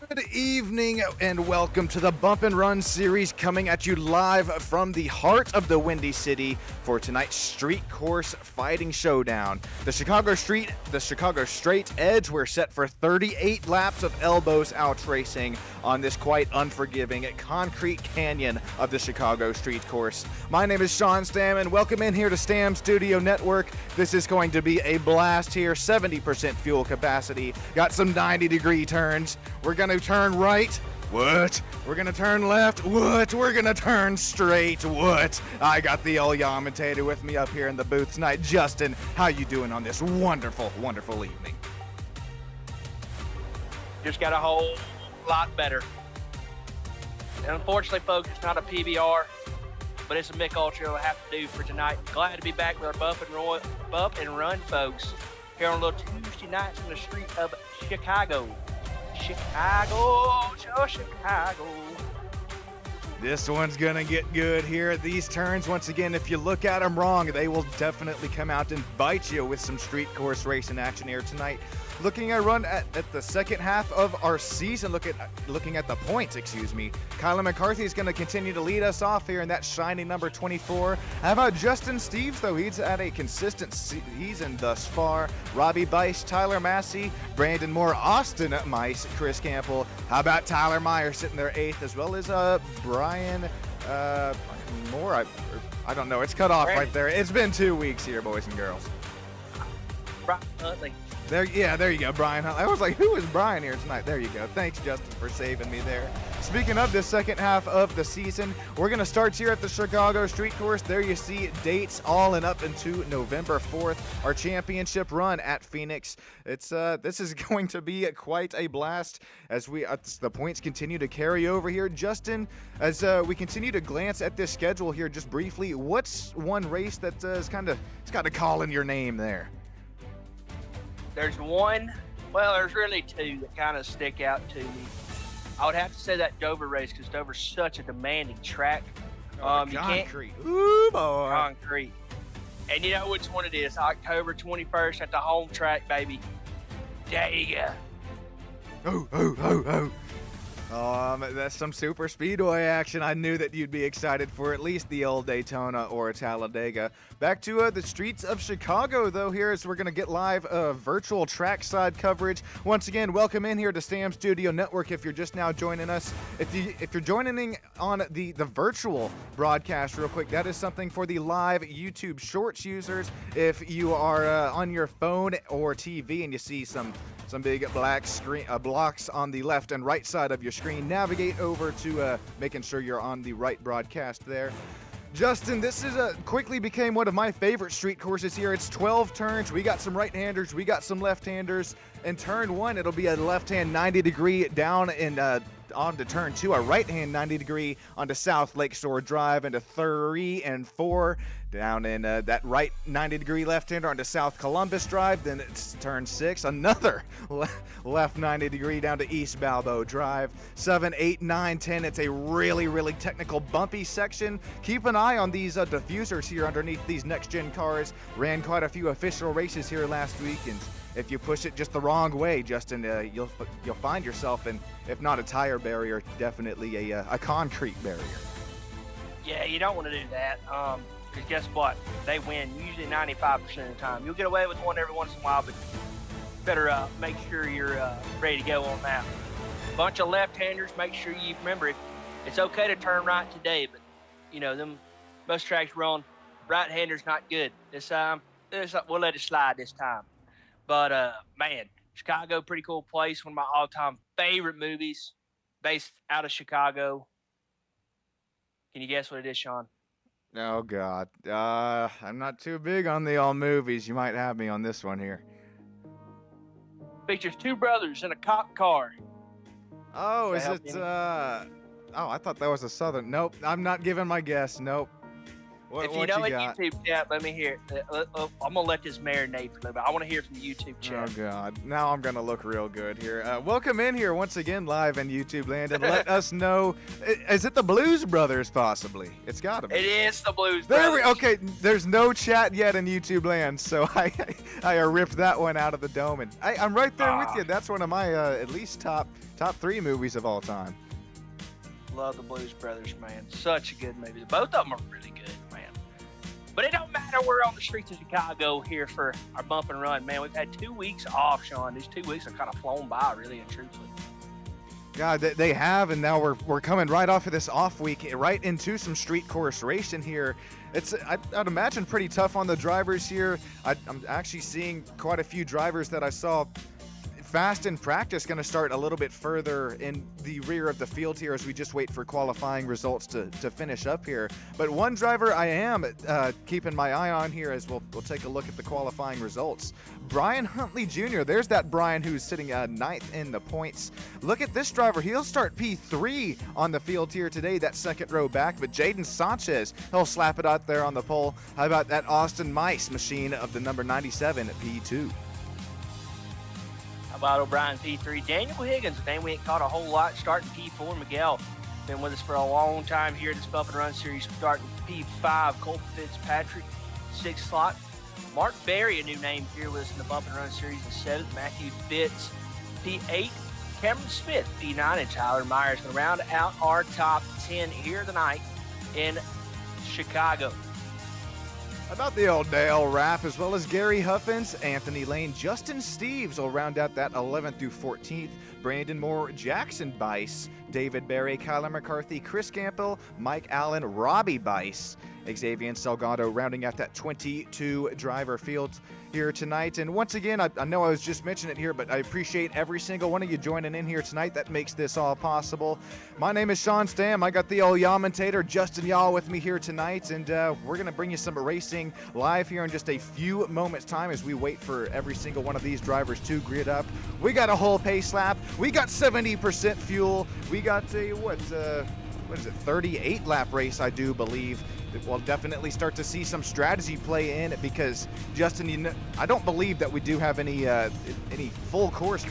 Good evening and welcome to the Bump and Run series coming at you live from the heart of the Windy City for tonight's street course fighting showdown. The Chicago Straight Edge were set for 38 laps of elbows out racing on this quite unforgiving concrete canyon of the Chicago street course. My name is Sean Stam and welcome in here to Stam Studio Network. This is going to be a blast here, 70% fuel capacity, got some 90-degree turns. We're going to turn right. What? We're going to turn left. What? We're going to turn straight. What? I got the old Yamatator with me up here in the booth tonight. Justin, how you doing on this wonderful, wonderful evening? Just got a whole lot better. And unfortunately, folks, it's not a PBR, but it's a Mick Ultra I have to do for tonight. Glad to be back with our Bump and Run folks here on a little Tuesday nights in the street of Chicago. Chicago. This one's gonna get good here at these turns. Once again, if you look at them wrong, they will definitely come out and bite you with some street course racing action here tonight. Looking at run at the second half of our season, looking at the points, Kyler McCarthy is going to continue to lead us off here in that shiny number 24. How about Justin Steves, though? He's had a consistent season thus far. Robbie Bice, Tyler Massey, Brandon Moore, Austin Mice, Chris Campbell. How about Tyler Meyer sitting there 8th, as well as Brian Moore. I don't know. It's cut off right there. It's been 2 weeks here, boys and girls. Brian Huntley. There you go, Brian. I was like, who is Brian here tonight? There you go. Thanks, Justin, for saving me there. Speaking of the second half of the season, we're going to start here at the Chicago Street Course. There you see dates all and up into November 4th, our championship run at Phoenix. This is going to be quite a blast as the points continue to carry over here. Justin, as we continue to glance at this schedule here just briefly, what's one race that it's got a call in your name there? There's there's really two that kind of stick out to me. I would have to say that Dover race because Dover's such a demanding track. Concrete. Ooh, boy. Concrete. And you know which one it is. October 21st at the home track, baby. There you go. Oh. That's some super speedway action. I knew that you'd be excited for at least the old Daytona or Talladega. Back to the streets of Chicago, though, here as we're going to get live virtual trackside coverage. Once again, welcome in here to Stam Studio Network if you're just now joining us. If you're joining on the virtual broadcast real quick, that is something for the live YouTube Shorts users. If you are on your phone or TV and you see some big black blocks on the left and right side of your screen, navigate over to making sure you're on the right broadcast there. Justin, this is quickly became one of my favorite street courses here. It's 12 turns. We got some right-handers. We got some left-handers. In turn 1, it'll be a left-hand 90-degree down and onto turn 2, a right-hand 90-degree onto South Lakeshore Drive, into 3 and 4 down in that right 90-degree left-hander onto South Columbus Drive. Then it's turn 6, another left 90-degree down to East Balboa Drive. 7, 8, 9, 10. It's a really, really technical, bumpy section. Keep an eye on these diffusers here underneath these next-gen cars. Ran quite a few official races here last week, and if you push it just the wrong way, Justin, you'll find yourself in, if not a tire barrier, definitely a concrete barrier. Yeah, you don't want to do that. Because guess what? They win usually 95% of the time. You'll get away with one every once in a while, but better make sure you're ready to go on that. Bunch of left-handers. Make sure you remember it's okay to turn right today, but most tracks run right-handers not good. This time, we'll let it slide this time. But man, Chicago, pretty cool place. One of my all-time favorite movies, based out of Chicago. Can you guess what it is, Sean? Oh, God. I'm not too big on the all movies. You might have me on this one here. Features two brothers in a cop car. Oh, is it, I thought that was a Southern. Nope, I'm not giving my guess. Nope. What, If you what know you a got? YouTube chat, let me hear it. I'm gonna let this marinate for a little bit. I want to hear from the YouTube chat. Oh God! Now I'm gonna look real good here. Welcome in here once again, live in YouTube land, and let us know. Is it the Blues Brothers? Possibly. It's gotta be. It is the Blues There Brothers. we. Okay. There's no chat yet in YouTube land, so I ripped that one out of the dome, and I'm right there with you. That's one of my at least top 3 movies of all time. Love the Blues Brothers, man. Such a good movie. Both of them are really good, man. But it don't matter. We're on the streets of Chicago here for our bump and run, man. We've had 2 weeks off, Sean. These 2 weeks have kind of flown by, really and truthfully. God, they have, and now we're coming right off of this off week, right into some street course racing here. I'd imagine pretty tough on the drivers here. I'm actually seeing quite a few drivers that I saw fast in practice going to start a little bit further in the rear of the field here as we just wait for qualifying results to finish up here. But one driver I am keeping my eye on here as we'll take a look at the qualifying results. Brian Huntley Jr. There's that Brian who's sitting 9th in the points. Look at this driver. He'll start P3 on the field here today, that second row back. But Jaden Sanchez, he'll slap it out there on the pole. How about that Austin Mice machine of the number 97 at P2? How about O'Brien P3? Daniel Higgins, a name we ain't caught a whole lot, starting P4. Miguel, been with us for a long time here in this Bump and Run series, starting P5. Cole Fitzpatrick, 6th slot. Mark Berry, a new name here with us in the Bump and Run series, in 7th. Matthew Fitz, P8. Cameron Smith, P9. And Tyler Myers going to round out our top 10 here tonight in Chicago. How about the old Dale Rapp, as well as Gary Huffins, Anthony Lane, Justin Steves will round out that 11th through 14th. Brandon Moore, Jackson Bice, David Barry, Kyler McCarthy, Chris Campbell, Mike Allen, Robbie Bice, Xavier Salgado rounding out that 22 driver field here tonight. And once again, I know I was just mentioning it here, but I appreciate every single one of you joining in here tonight. That makes this all possible. My name is Sean Stam. I got the old Yamentator, Justin Yaw, with me here tonight, and we're going to bring you some racing live here in just a few moments' time as we wait for every single one of these drivers to grid up. We got a whole pace lap. We got 70% fuel. We got a, what is it, 38 lap race, I do believe. We'll definitely start to see some strategy play in because, Justin, I don't believe that we do have any full course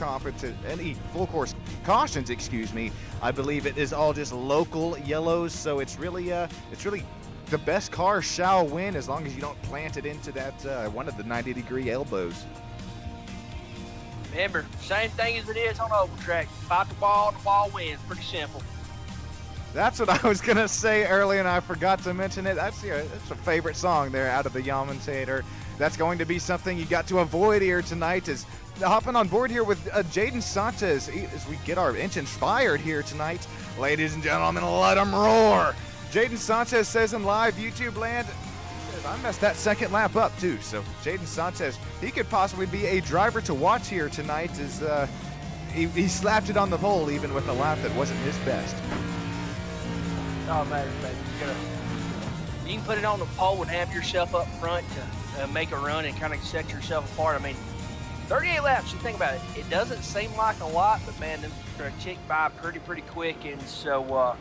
cautions, excuse me. I believe it is all just local yellows, so it's really the best car shall win as long as you don't plant it into that one of the 90-degree elbows. Remember, same thing as it is on oval track. Fight the ball wins. Pretty simple. That's what I was going to say earlier, and I forgot to mention it. That's a favorite song there out of the Yamentator. That's going to be something you got to avoid here tonight, is hopping on board here with Jaden Sanchez as we get our engines fired here tonight. Ladies and gentlemen, let them roar. Jaden Sanchez says in live YouTube land, I messed that second lap up too. So Jaden Sanchez, he could possibly be a driver to watch here tonight as he slapped it on the pole even with a lap that wasn't his best. Oh, man, you can put it on the pole and have yourself up front to make a run and kind of set yourself apart. I mean, 38 laps, you think about it. It doesn't seem like a lot, but, man, they're going to tick by pretty quick. And so,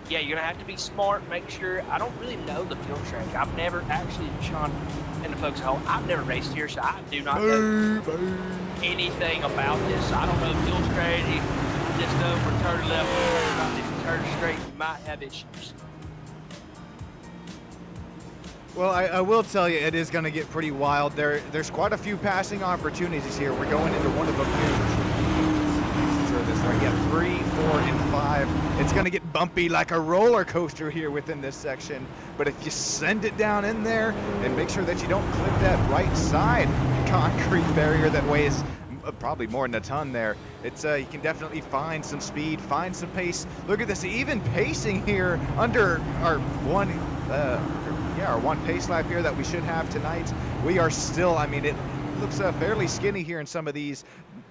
yeah, you're going to have to be smart, make sure. I don't really know the field track. I've never actually, Sean and the folks at home, I've never raced here, so I do not know anything about this. I don't know field strategy. Just know for turn left, turn straight, you might have issues. Well, I will tell you, it is going to get pretty wild. There's quite a few passing opportunities here. We're going into one of them here. Sure this right. Yeah, 3, 4, and 5. It's going to get bumpy like a roller coaster here within this section. But if you send it down in there and make sure that you don't clip that right side concrete barrier that weighs probably more than a ton there. It's you can definitely find some speed, find some pace. Look at this, even pacing here under our one pace lap here that we should have tonight. We are still, I mean, it looks fairly skinny here in some of these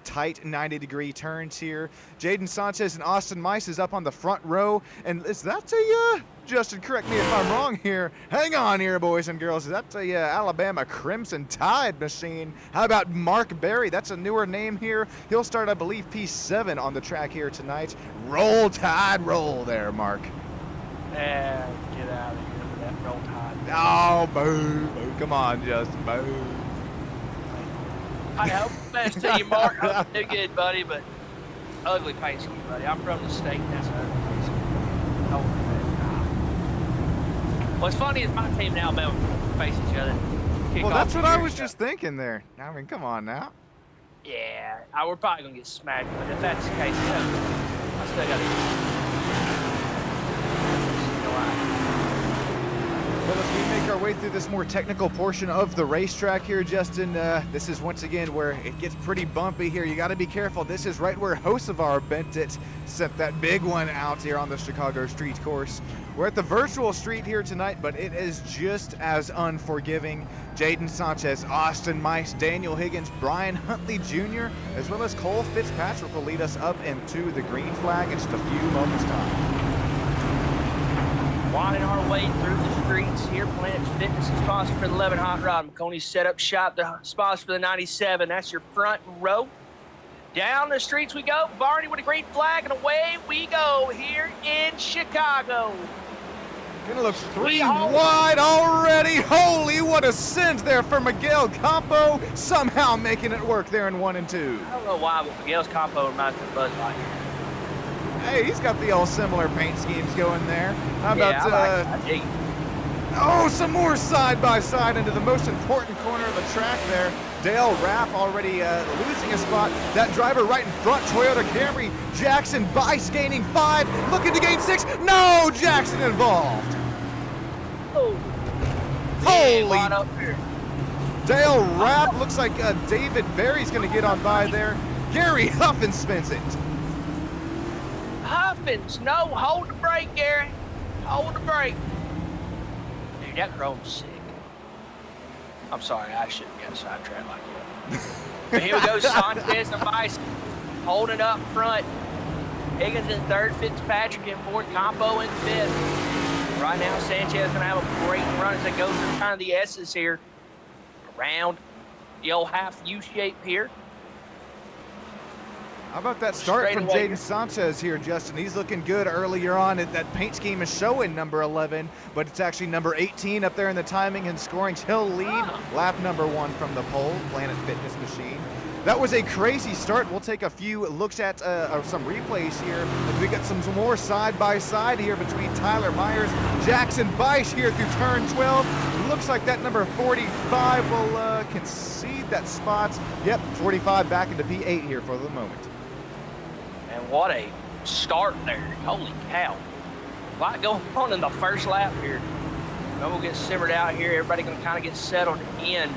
tight 90-degree turns here. Jaden Sanchez and Austin Mice is up on the front row, and is that a Justin, correct me if I'm wrong here. Hang on here, boys and girls. Is that a Alabama Crimson Tide machine? How about Mark Berry? That's a newer name here. He'll start, I believe, P7 on the track here tonight. Roll Tide, roll there, Mark. Get out of here with that roll tide. Oh, boo, boo. Come on, Justin, boo. I hope best to you, Mark. Hope you do good, buddy, but ugly paint scheme, buddy. I'm from the state, and that's an ugly paint scheme. Oh, what's funny is my team and Alabama face each other. Well, that's what I was just thinking there. I mean, come on now. Yeah, we're probably going to get smacked, but if that's the case, I still got to. Well, as we make our way through this more technical portion of the racetrack here, Justin, this is once again where it gets pretty bumpy here. You got to be careful. This is right where Hocevar bent it, sent that big one out here on the Chicago street course. We're at the virtual street here tonight, but it is just as unforgiving. Jaden Sanchez, Austin Mice, Daniel Higgins, Brian Huntley Jr., as well as Cole Fitzpatrick will lead us up into the green flag in just a few moments' time. Winding our way through the streets here. Planet Fitness is sponsor for the 11 Hot Rod. McConey's set up shop, the sponsor for the 97. That's your front row. Down the streets we go. Barney with a green flag, and away we go here in Chicago. Gonna look three wide already. Holy, what a send there for Miguel Campo. Somehow making it work there in 1 and 2. I don't know why, but Miguel's Campo reminds me of Buzz Lightyear. Hey, he's got the all similar paint schemes going there. How about, oh, some more side-by-side into the most important corner of the track there. Dale Rapp already losing a spot. That driver right in front, Toyota Camry. Jackson Bice gaining 5, looking to gain 6. No, Jackson involved. Oh. Holy. Up here. Dale Rapp looks like David Berry's going to get on by there. Gary Huffin spins it. Huffins, no, hold the brake, Gary. Hold the brake. Dude, that chrome's sick. I'm sorry, I shouldn't get sidetracked like that. But here we go, Sanchez and Vice holding up front. Higgins in third, Fitzpatrick in fourth, Campo in fifth. Right now, Sanchez is going to have a great run as it goes through kind of the S's here. Around the old half U shape here. How about that start from Jaden Sanchez here, Justin? He's looking good earlier on. That paint scheme is showing number 11, but it's actually number 18 up there in the timing and scoring. He'll lead lap number 1 from the pole, Planet Fitness Machine. That was a crazy start. We'll take a few looks at some replays here. As we got some more side-by-side here between Tyler Myers, Jackson Bice here through turn 12. Looks like that number 45 will concede that spot. Yep, 45 back into P8 here for the moment. And what a start there. Holy cow. A lot going on in the first lap here. Then we'll get simmered out here. Everybody going to kind of get settled in.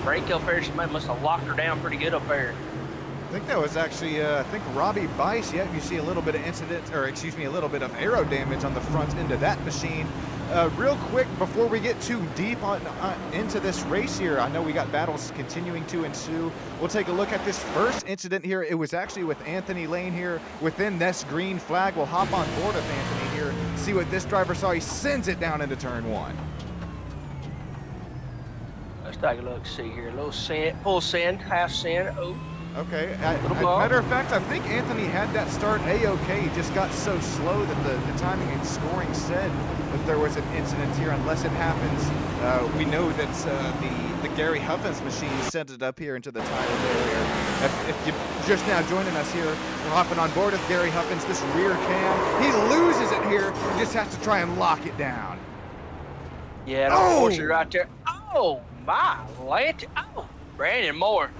Brake up there, she must have locked her down pretty good up there. I think that was actually, I think Robbie Bice. Yeah, you see a little bit of a little bit of aero damage on the front end of that machine. Real quick, before we get too deep into this race here, I know we got battles continuing to ensue. We'll take a look at this first incident here. It was actually with Anthony Lane here within this green flag. We'll hop on board with Anthony here, see what this driver saw. He sends it down into turn 1. Let's take a look, see here. A little send, full send, half send. Oh. Okay. Matter of fact, I think Anthony had that start A-okay. He just got so slow that the timing and scoring said that there was an incident here. Unless it happens, we know that the Gary Huffins machine sent it up here into the tire barrier. If you're just now joining us here, we're hopping on board with Gary Huffins. This rear cam, he loses it here. He just has to try and lock it down. Yeah, unfortunately right there. Oh, my Lanta. Oh, Brandon Moore.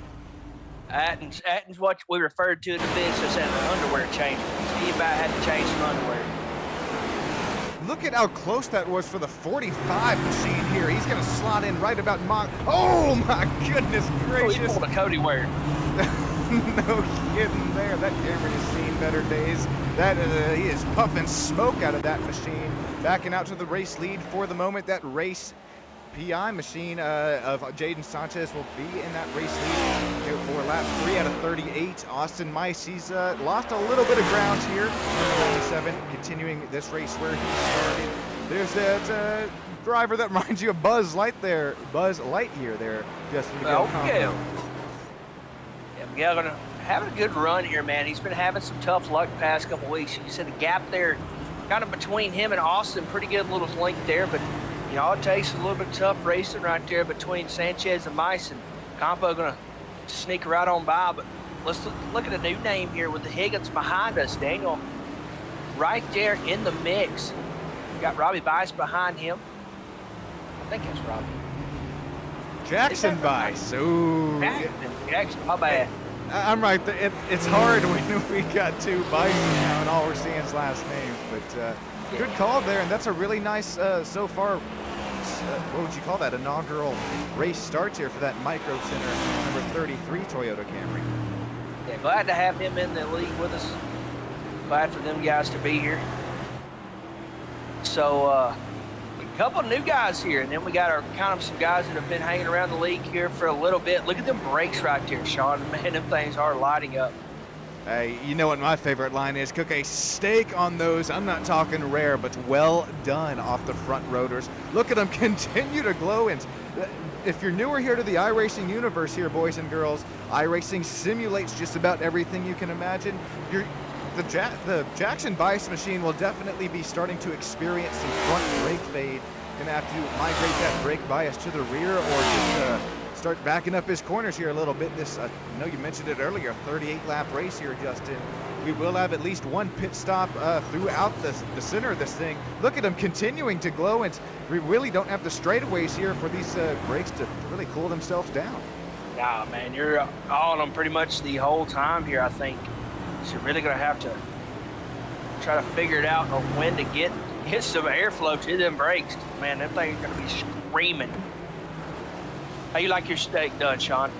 Atten's what we referred to in the business as an underwear changer. He about had to change some underwear. Look at how close that was for the 45 machine here. He's going to slot in right about Oh, my goodness gracious. Oh, he pulled a Cody Ware. No kidding there. That camera has seen better days. He is puffing smoke out of that machine. Backing out to the race lead for the moment. That race PI machine of Jaden Sanchez will be in that race lead here for lap 3 out of 38. Austin Mice, he's lost a little bit of ground here in 27, continuing this race where he started. There's that driver that reminds you of Buzz Lightyear there, Justin. Okay. Yeah, Miguel gonna having a good run here, man. He's been having some tough luck the past couple weeks. You said the gap there, kind of between him and Austin, pretty good little link there, but You know, all it takes is a little bit of tough racing right there between Sanchez and Mason. Campo going to sneak right on by, but let's look at a new name here with the Higgins behind us, Daniel. Right there in the mix. Got Robbie Bice behind him. I think that's Robbie. Jackson Bice. Ooh. Jackson, my bad. I'm right there. It's hard when we got two Bices now and all we're seeing is last names, but good call there, and that's a really nice so far. What would you call that? Inaugural race starts here for that Micro Center number 33 Toyota Camry. Yeah, glad to have him in the league with us. Glad for them guys to be here. So a couple of new guys here, and then we got our kind of some guys that have been hanging around the league here for a little bit. Look at them brakes right there, Sean. Man, them things are lighting up. Hey, you know what my favorite line is? Cook a steak on those. I'm not talking rare, but well done off the front rotors. Look at them continue to glow. And if you're newer here to the iRacing universe here, boys and girls, iRacing simulates just about everything you can imagine. The Jackson Bice machine will definitely be starting to experience some front brake fade. Gonna have to migrate that brake bias to the rear or just start backing up his corners here a little bit. This, I know you mentioned it earlier, 38-lap race here, Justin. We will have at least one pit stop throughout the center of this thing. Look at him continuing to glow, and we really don't have the straightaways here for these brakes to really cool themselves down. Nah, man, you're on them pretty much the whole time here, I think. So you're really going to have to try to figure it out on when to get some airflow to them brakes. Man, them things are going to be screaming. How you like your steak done, Sean?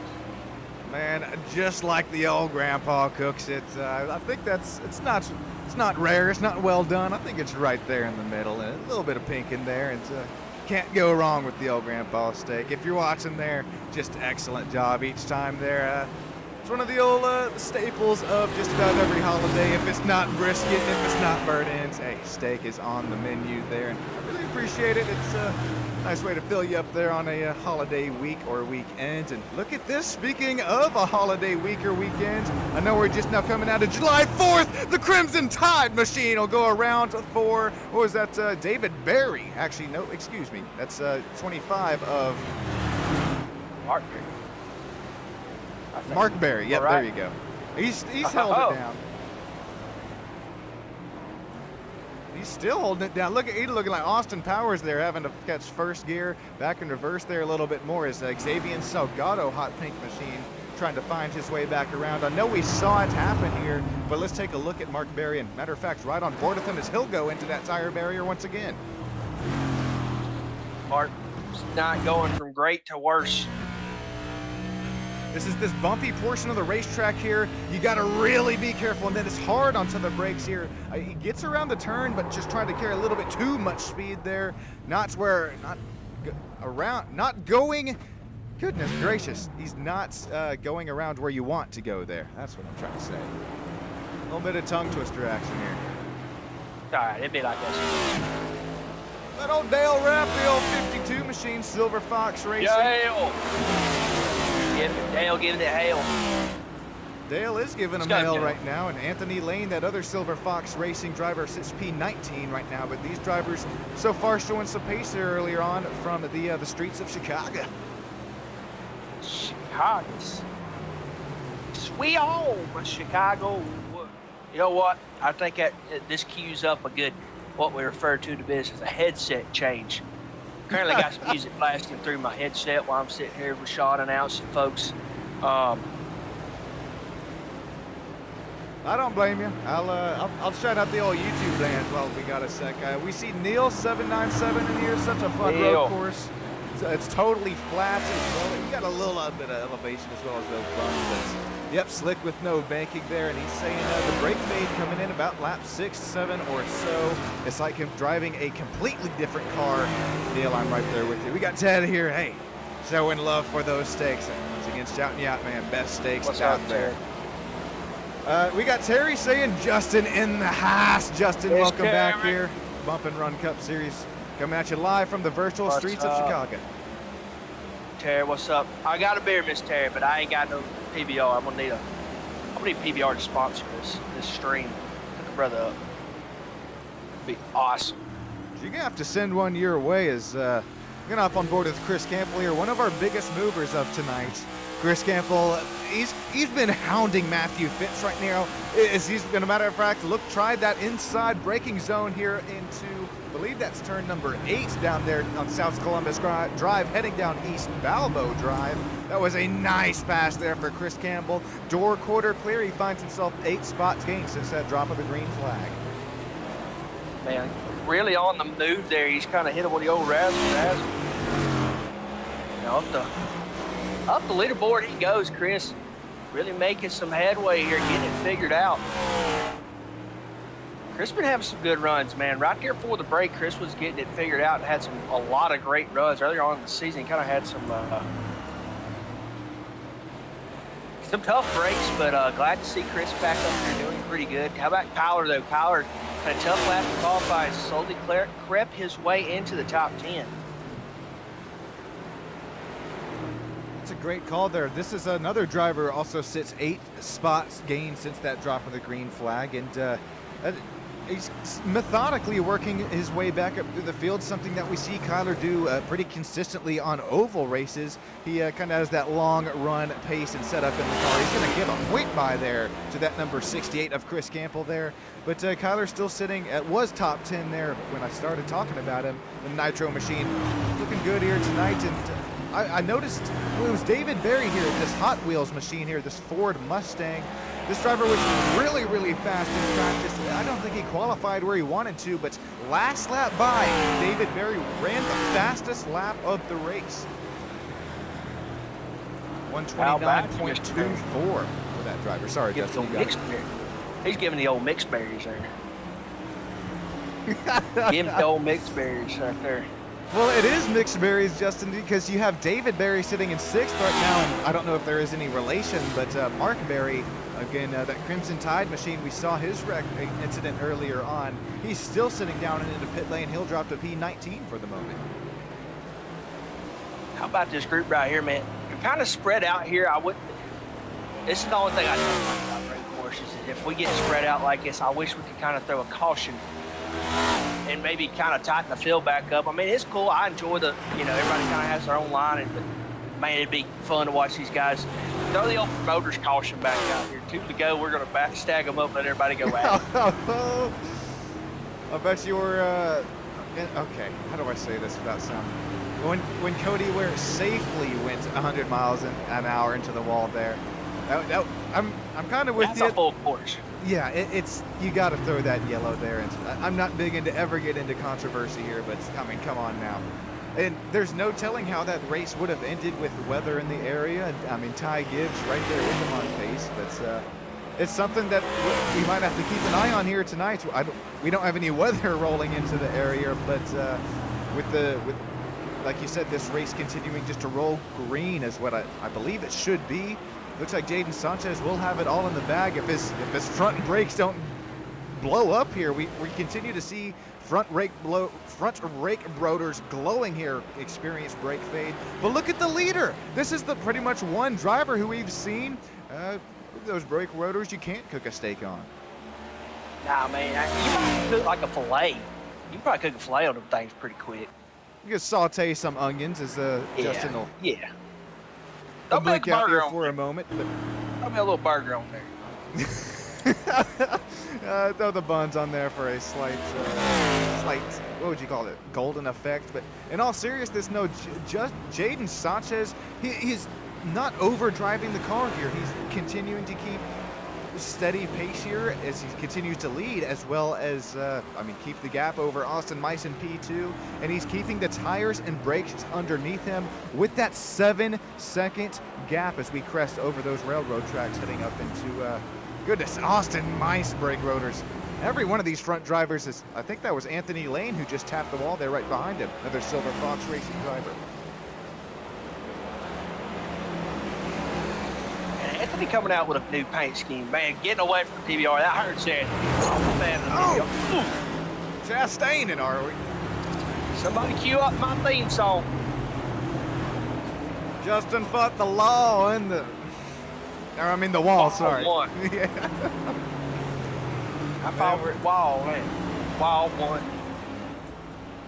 Man, just like the old grandpa cooks it. I think it's not rare, it's not well done. I think it's right there in the middle, and a little bit of pink in there, and can't go wrong with the old grandpa steak. If you're watching there, just excellent job each time there. It's one of the old staples of just about every holiday. If it's not brisket, if it's not burnt ends, hey, steak is on the menu there, and I really appreciate it. It's a nice way to fill you up there on a holiday week or weekend. And look at this, speaking of a holiday week or weekend, I know we're just now coming out of July 4th. The Crimson Tide machine will go around for, what was that, David Berry. Actually, no, excuse me. That's 25 of Mark Berry. Yep, right. There you go. He's held it down. He's still holding it down. Look at, he's looking like Austin Powers there, having to catch first gear, back in reverse there a little bit more as Xavier Salgado hot pink machine trying to find his way back around. I know we saw it happen here, but let's take a look at Mark Berry, and matter of fact, right on board with him as he'll go into that tire barrier once again. Mark's not going from great to worse. This is this bumpy portion of the racetrack here. You got to really be careful, and then it's hard onto the brakes here. He gets around the turn, but just trying to carry a little bit too much speed there. Not going. Goodness gracious, he's not going around where you want to go there. That's what I'm trying to say. A little bit of tongue twister action here. All right, it'd be like this. That old Dale Rapp, the old 52 machine, Silver Fox Racing. Dale! Dale giving it hail. Dale is giving him hail right now, and Anthony Lane, that other Silver Fox Racing driver, sits P19 right now. But these drivers so far showing some pace there earlier on from the streets of Chicago. Chicago. Sweet home, Chicago. You know what? I think that this cues up a good, what we refer to this as a headset change. Currently got some music blasting through my headset while I'm sitting here with Sean announcing, folks. I don't blame you. I'll shout out the old YouTube bands while we got a sec. We see Neil797 in here. Such a fun road course. It's totally flat as well. You got a little bit of elevation as well as those bumps. Yep, slick with no banking there, and he's saying the brake fade coming in about lap 6, 7 or so. It's like him driving a completely different car. Neil, I'm right there with you. We got Ted here. Hey, showing love for those steaks. And once again, shouting you out, man. Best steaks out there. We got Terry saying Justin in the house. Justin, welcome back here. Bump and Run Cup Series coming at you live from the virtual streets of Chicago. Terry, what's up? I got a beer, Miss Terry, but I ain't got no PBR. I'm gonna need PBR to sponsor this stream. Hook a brother up. Be awesome. You're gonna have to send one your way. As I'm gonna hop on board with Chris Campbell here, one of our biggest movers of tonight. Chris Campbell, he's been hounding Matthew Fitz right now. As he's, as a matter of fact, tried that inside braking zone here into, I believe that's turn number 8 down there on South Columbus Drive, heading down East Balbo Drive. That was a nice pass there for Chris Campbell. Door quarter clear. He finds himself 8 spots gained since that drop of the green flag. Man, really on the move there. He's kind of hit him with the old razzle. Up the leaderboard he goes, Chris. Really making some headway here, getting it figured out. Chris been having some good runs, man. Right there before the break, Chris was getting it figured out and had a lot of great runs. Earlier on in the season, he kind of had some tough breaks, but glad to see Chris back up there doing pretty good. How about Kyler, though? Kyler had a tough lap to qualify, slowly crept his way into the top 10. It's a great call there. This is another driver also sits 8 spots gained since that drop of the green flag, and he's methodically working his way back up through the field, something that we see Kyler do pretty consistently on oval races. He kind of has that long run pace and setup in the car. He's going to give a quick by there to that number 68 of Chris Campbell there. But Kyler still sitting was top 10 there when I started talking about him. The Nitro machine looking good here tonight. And I noticed it was David Berry here, this Hot Wheels machine here, this Ford Mustang. This driver was really, really fast in practice. I don't think he qualified where he wanted to, but last lap by, David Berry ran the fastest lap of the race. 129.24 for that driver. Sorry, Justin. He's giving the old mixed berries there. Give him the old mixed berries right there. Well, it is mixed berries, Justin, because you have David Berry sitting in 6th right now, and I don't know if there is any relation, but Mark Berry, again, that Crimson Tide machine, we saw his wreck incident earlier on. He's still sitting down into pit lane. He'll drop to P19 for the moment. How about this group right here, man? You're kind of spread out here. This is the only thing I don't like about road courses is if we get spread out like this, I wish we could kind of throw a caution and maybe kind of tighten the field back up. I mean, it's cool. I enjoy everybody kind of has their own line, but man, it'd be fun to watch these guys throw the old promoter's caution back out here. 2 to go. We're going to stag them up, let everybody go at it. I bet you were, okay, how do I say this without sounding? When Cody Ware safely went 100 miles an hour into the wall there, I'm kind of with you. That's a full course. Yeah, it's you got to throw that yellow there. And I'm not big into ever get into controversy here, but I mean, come on now. And there's no telling how that race would have ended with the weather in the area. And I mean, Ty Gibbs right there with him on pace. But it's something that we might have to keep an eye on here tonight. We don't have any weather rolling into the area, but with like you said, this race continuing just to roll green is what I believe it should be. Looks like Jaden Sanchez will have it all in the bag if his front brakes don't blow up here. We continue to see front rake rotors glowing here, experienced brake fade. But look at the leader. This is the pretty much one driver who we've seen. Those brake rotors you can't cook a steak on. Nah, man, you might cook like a fillet. You can probably cook a fillet on them things pretty quick. You can saute some onions as Justin will. Yeah. Don't blink out here for a moment. Throw me a little burger on there. Throw the buns on there for a slight, what would you call it, golden effect. But in all seriousness, no, just Jaden Sanchez, he's not overdriving the car here. He's continuing to keep steady pace here as he continues to lead, as well as, keep the gap over Austin Mice in P2, and he's keeping the tires and brakes underneath him with that 7-second gap as we crest over those railroad tracks heading up into, goodness, Austin Mice brake rotors. Every one of these front drivers is, I think that was Anthony Lane who just tapped the wall there right behind him, another Silver Fox Racing driver. Anthony coming out with a new paint scheme, man, getting away from the TBR, that hurts it. Chastaining, are we? Somebody cue up my theme song. Justin fought the law and the wall, sorry. One. Yeah. I fought wall, man. Wall one.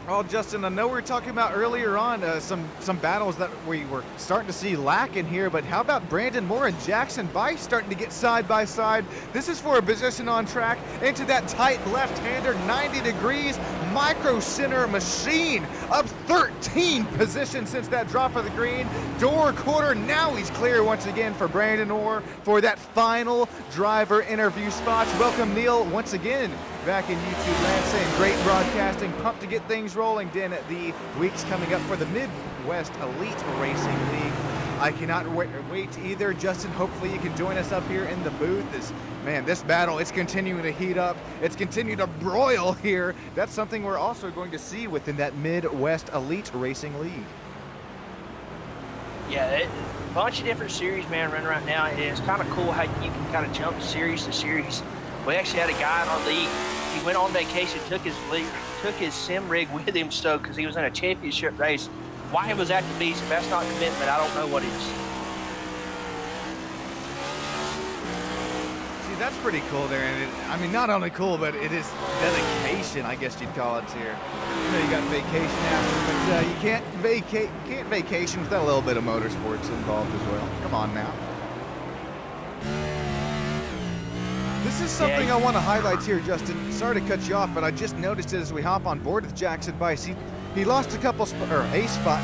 Oh, Justin, I know we were talking about earlier on some battles that we were starting to see lack in here, but how about Brandon Moore and Jackson Bice starting to get side by side? This is for a position on track into that tight left-hander, 90 degrees, micro center machine, up 13 positions since that drop of the green. Door quarter, now he's clear once again for Brandon Moore for that final driver interview spots. Welcome, Neil, once again back in YouTube land, saying great broadcasting, pumped to get things rolling in the weeks coming up for the Midwest Elite Racing League. I cannot wait either. Justin, hopefully you can join us up here in the booth. Man, this battle, it's continuing to heat up. It's continuing to broil here. That's something we're also going to see within that Midwest Elite Racing League. Yeah, a bunch of different series, man, running right now. It's kind of cool how you can kind of jump series to series. We actually had a guy in our league. He went on vacation, took his sim rig with him, so because he was in a championship race. Why he was at the beach, if that's not commitment, I don't know what is. See, that's pretty cool there, and I mean, not only cool, but it is dedication, I guess you'd call it here. You know, you got vacation after, but you can't vacation without a little bit of motorsports involved as well. Come on now. This is something I want to highlight here, Justin. Sorry to cut you off, but I just noticed it as we hop on board with Jackson Bice. He lost a spot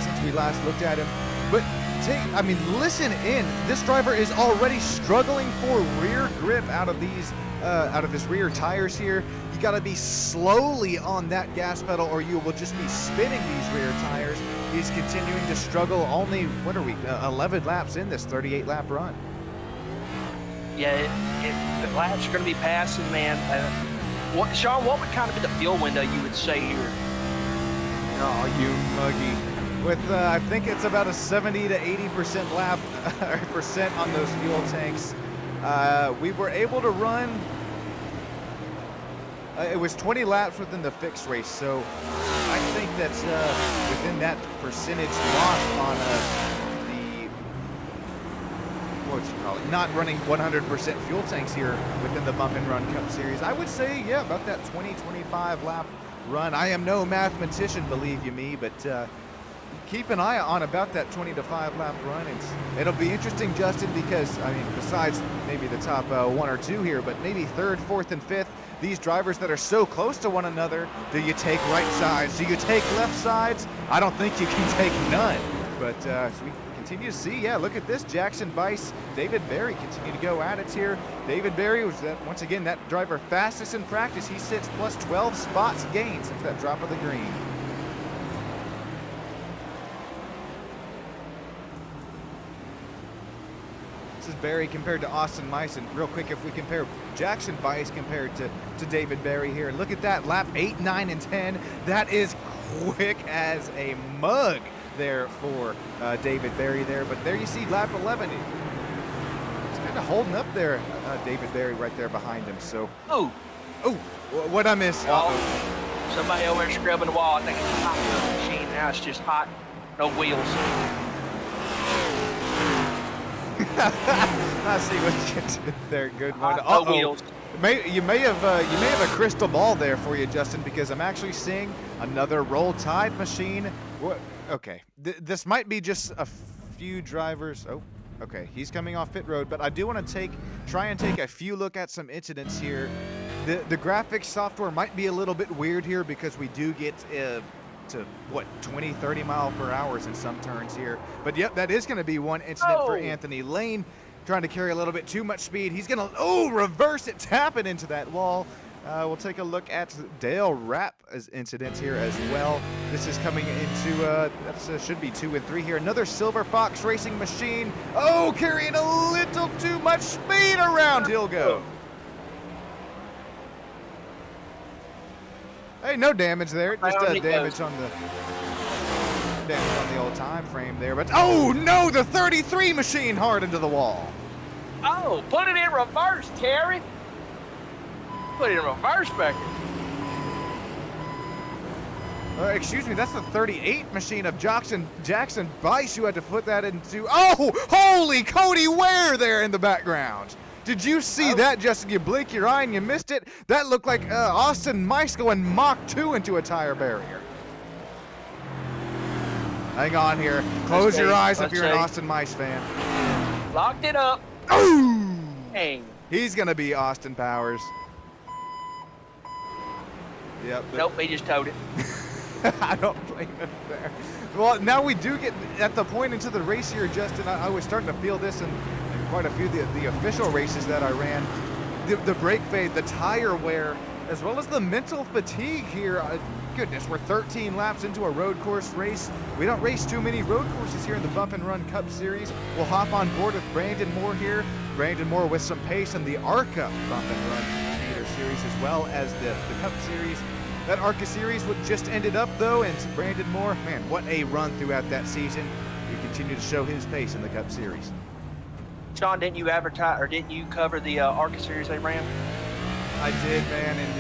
since we last looked at him. But listen in. This driver is already struggling for rear grip out of his rear tires here. You got to be slowly on that gas pedal, or you will just be spinning these rear tires. He's continuing to struggle. Only 11 laps in this 38 lap run. Yeah, the laps are going to be passing, man. Sean, what would kind of be the fuel window you would say here? Oh, you muggy. With, I think it's about a 70 to 80% lap percent on those fuel tanks. We were able to run, it was 20 laps within the fixed race, so I think that's within that percentage loss on not running 100% fuel tanks here within the Bump and Run Cup Series. I would say, yeah, about that 20-25 lap run. I am no mathematician, believe you me, but keep an eye on about that 20 to 5 lap run. It'll be interesting, Justin, because, I mean, besides maybe the top 1 or 2 here, but maybe 3rd, 4th, and 5th, these drivers that are so close to one another, do you take right sides? Do you take left sides? I don't think you can take none. But as we continue to see, yeah, look at this. Jackson Bice, David Berry continue to go at it here. David Berry was, once again, that driver fastest in practice. He sits plus 12 spots gained since that drop of the green. This is Berry compared to Austin Meissen. Real quick, if we compare Jackson Bice compared to David Berry here, look at that, lap 8, 9, and 10. That is quick as a mug there for David Berry there. But there you see lap 11. He's kind of holding up there, David Berry right there behind him. So, what'd I miss? Somebody over there scrubbing the wall. I think it's a hot wheel machine. Now it's just hot, no wheels. I see what you did there. Good one. No wheels. You may have a crystal ball there for you, Justin, because I'm actually seeing another Roll Tide machine. What? Okay, this might be just a few drivers. Oh, okay, he's coming off pit road, but I do want to try and take a few look at some incidents here. The graphics software might be a little bit weird here because we do get to 20, 30 mile per hour in some turns here. But yep, that is going to be one incident for Anthony Lane, trying to carry a little bit too much speed. He's going to reverse it, tap it into that wall. We'll take a look at Dale Rapp's incidents here as well. This is coming into, that should be 2 and 3 here. Another Silver Fox Racing machine. Oh, carrying a little too much speed around. He'll go. Hey, no damage there. Just damage on the old time frame there. But oh no, the 33 machine hard into the wall. Oh, put it in reverse, Terry. Put it in reverse back here. Excuse me, that's the 38 machine of Jackson Bice. You had to put that into. Oh, holy Cody Ware there in the background. Did you see that, Justin? You blink your eye and you missed it. That looked like Austin Mice going Mach 2 into a tire barrier. Hang on here. Close Let's your see. eyes if Let's you're an see. Austin Mice fan. Locked it up. Oh! Dang. He's going to be Austin Powers. Yep. Nope, he just towed it. I don't blame him there. Well, now we do get at the point into the race here, Justin. I was starting to feel this in quite a few of the official races that I ran. The brake fade, the tire wear, as well as the mental fatigue here. Goodness, we're 13 laps into a road course race. We don't race too many road courses here in the Bump and Run Cup Series. We'll hop on board with Brandon Moore here. Brandon Moore with some pace in the ARCA Bump and Run Leader Series as well as the Cup Series. That ARCA Series would just ended up though, and Brandon Moore, man, what a run throughout that season. He continued to show his pace in the Cup Series. Sean, didn't you advertise or didn't you cover the ARCA series they ran? I did, man, and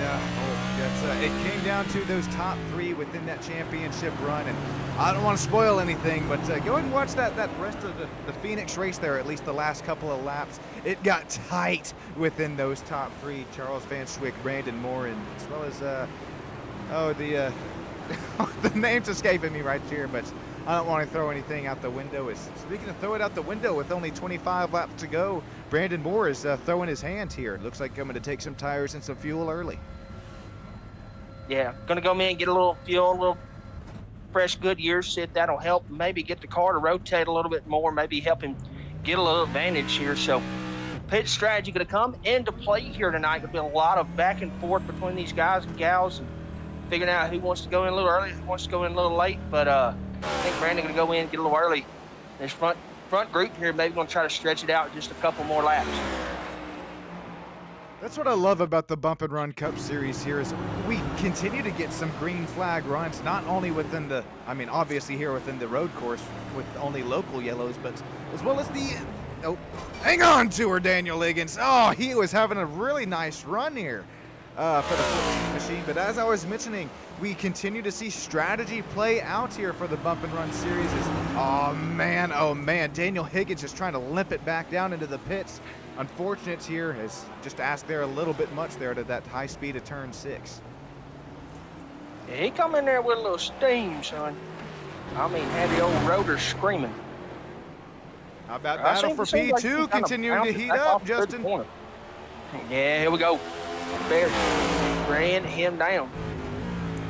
it came down to those top 3 within that championship run, and I don't want to spoil anything, but go ahead and watch that rest of the Phoenix race there, at least the last couple of laps. It got tight within those top 3, Charles Van Schwick, Brandon Moore, and as well as, the name's escaping me right here, but I don't want to throw anything out the window. Speaking of throw it out the window, with only 25 laps to go, Brandon Moore is throwing his hand here. Looks like coming to take some tires and some fuel early. Yeah, gonna go in and get a little fuel, a little fresh Goodyear sit. That'll help maybe get the car to rotate a little bit more, maybe help him get a little advantage here. So pit strategy gonna come into play here tonight. There'll be a lot of back and forth between these guys and gals and figuring out who wants to go in a little early, who wants to go in a little late. But I think Brandon gonna go in and get a little early. This front group here maybe gonna try to stretch it out just a couple more laps. That's what I love about the Bump and Run Cup Series here is we continue to get some green flag runs, not only within the, obviously here within the road course with only local yellows, but as well as the, hang on to her, Daniel Higgins. Oh, he was having a really nice run here for the 14 machine. But as I was mentioning, we continue to see strategy play out here for the Bump and Run Series. Oh man, Daniel Higgins just trying to limp it back down into the pits. Unfortunate here, has just asked there a little bit much there to that high speed of turn 6. Yeah, he come in there with a little steam, son. Had the old rotor screaming. How about battle for P2 like continuing to heat up, Justin? Yeah, here we go. Bear ran him down.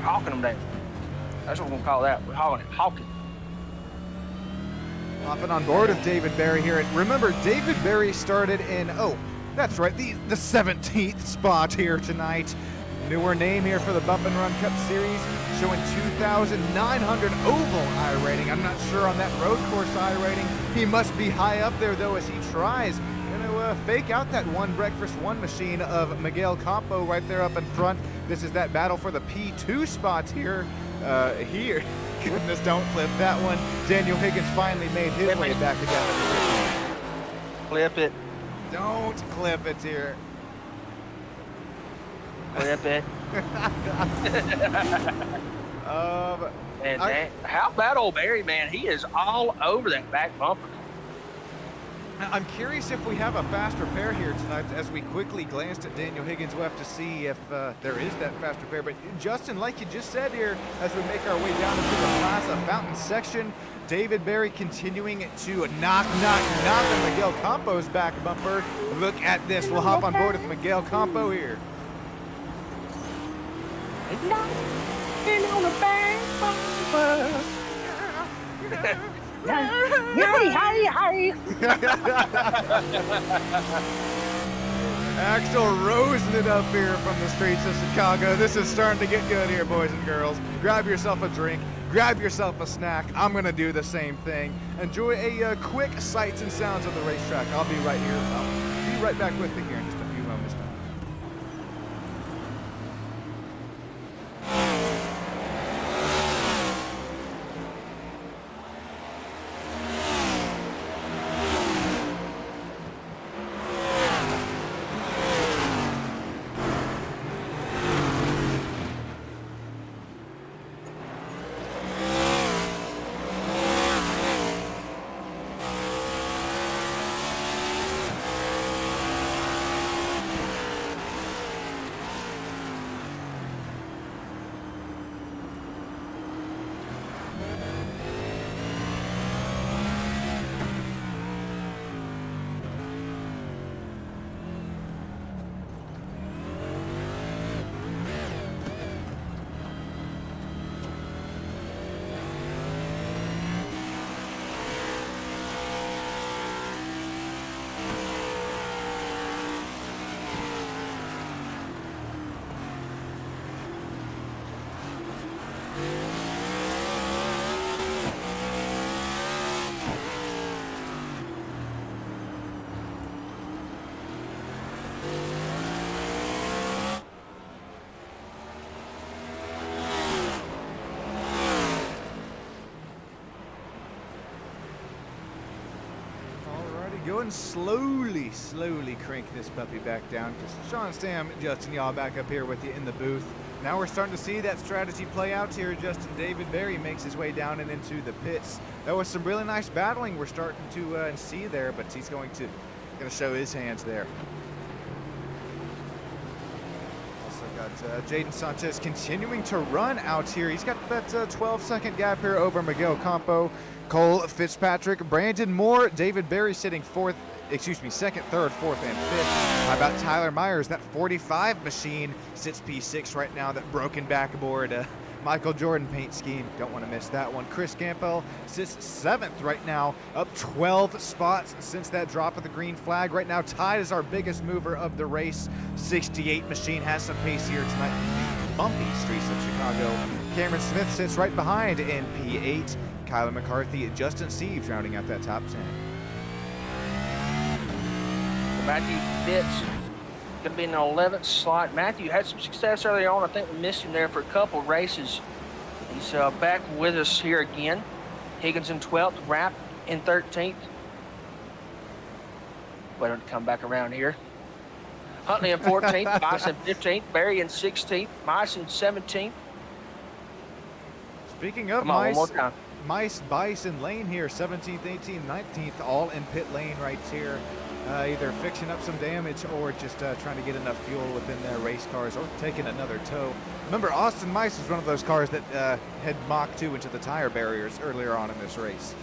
Hawking him down. That's what we're going to call that. We're hawking. Hopping on board with David Berry here. And remember, David Berry started in, that's right, the 17th spot here tonight. Newer name here for the Bump and Run Cup Series, showing 2,900 oval I rating. I'm not sure on that road course I rating. He must be high up there, though, as he tries to fake out that one breakfast one machine of Miguel Campo right there up in front. This is that battle for the P2 spots here. Goodness, don't clip that one. Daniel Higgins finally made his way back again. Clip it. Don't clip it here. Clip it. How about old Barry, man? He is all over that back bumper. I'm curious if we have a faster pair here tonight. As we quickly glanced at Daniel Higgins, we'll have to see if there is that faster pair. But Justin, like you just said here, as we make our way down into the Plaza Fountain section, David Berry continuing to knock on Miguel Campo's back bumper. Look at this. We'll hop on board with Miguel Campo here. Knocking on the back bumper. Hey. Axel rosing it up here from the streets of Chicago. This is starting to get good here, boys and girls. Grab yourself a drink, grab yourself a snack. I'm going to do the same thing. Enjoy a quick sights and sounds of the racetrack. I'll be right here. I'll be right back with you here in just a few moments. go and slowly crank this puppy back down. Just Sean Stam, Justin Yaw back up here with you in the booth. Now we're starting to see that strategy play out here. Justin David Berry makes his way down and into the pits. That was some really nice battling we're starting to see there, but he's going to show his hands there. Also got Jaden Sanchez continuing to run out here. He's got that 12-second gap here over Miguel Campo, Cole Fitzpatrick, Brandon Moore, David Berry sitting second, third, fourth, and fifth. How about Tyler Myers? That 45 machine sits P6 right now, that broken backboard Michael Jordan paint scheme. Don't want to miss that one. Chris Campbell sits 7th right now, up 12 spots since that drop of the green flag. Right now tied as our biggest mover of the race. 68 machine has some pace here tonight in the bumpy streets of Chicago. Cameron Smith sits right behind in P8. Kyler McCarthy, Justin Steves rounding out that top 10. Matthew Fitz going to be in the 11th slot. Matthew had some success early on. I think we missed him there for a couple races. He's back with us here again. Higgins in 12th, Rapp in 13th. Wait to come back around here. Huntley in 14th, Bison 15th, Barry in 16th, Mice in 17th. Speaking of Mice, Bison Lane here, 17th, 18th, 19th, all in pit lane right here. Either fixing up some damage or just trying to get enough fuel within their race cars or taking another tow. Remember, Austin Mice was one of those cars that had Mach 2 into the tire barriers earlier on in this race.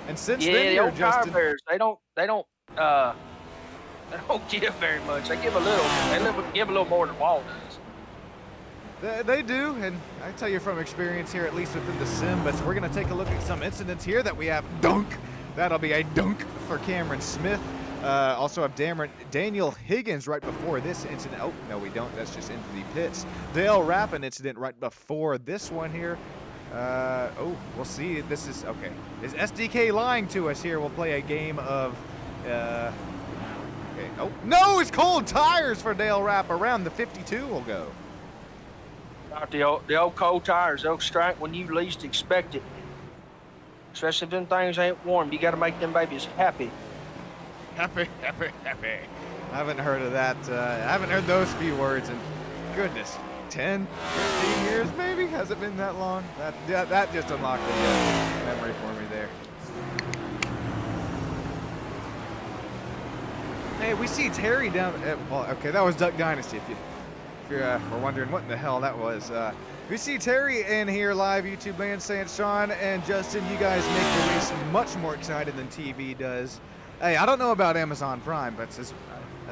And since then, the old tire barriers, they don't give very much. They give a little. They give a little more than Wall does. They do, and I tell you from experience here, at least within the sim, but we're going to take a look at some incidents here that we have. Dunk! That'll be a dunk for Cameron Smith. Also have Daniel Higgins right before this incident. Oh, no, we don't. That's just into the pits. Dale Rapp, an incident right before this one here. We'll see. This is, okay. Is SDK lying to us here? We'll play a game of, okay. Oh, no, it's cold tires for Dale Rapp. Around the 52 will go. The old cold tires, they'll strike when you least expect it. Especially if them things ain't warm. You got to make them babies happy. Happy. I haven't heard of that. I haven't heard those few words in, goodness, 10, 15 years maybe? Has it been that long? That just unlocked a memory for me there. Hey, we see Terry down. Well, okay, that was Duck Dynasty. If you were wondering what in the hell that was. We see Terry in here live, YouTube land, saying, Sean and Justin, you guys make the race much more exciting than TV does. Hey, I don't know about Amazon Prime, but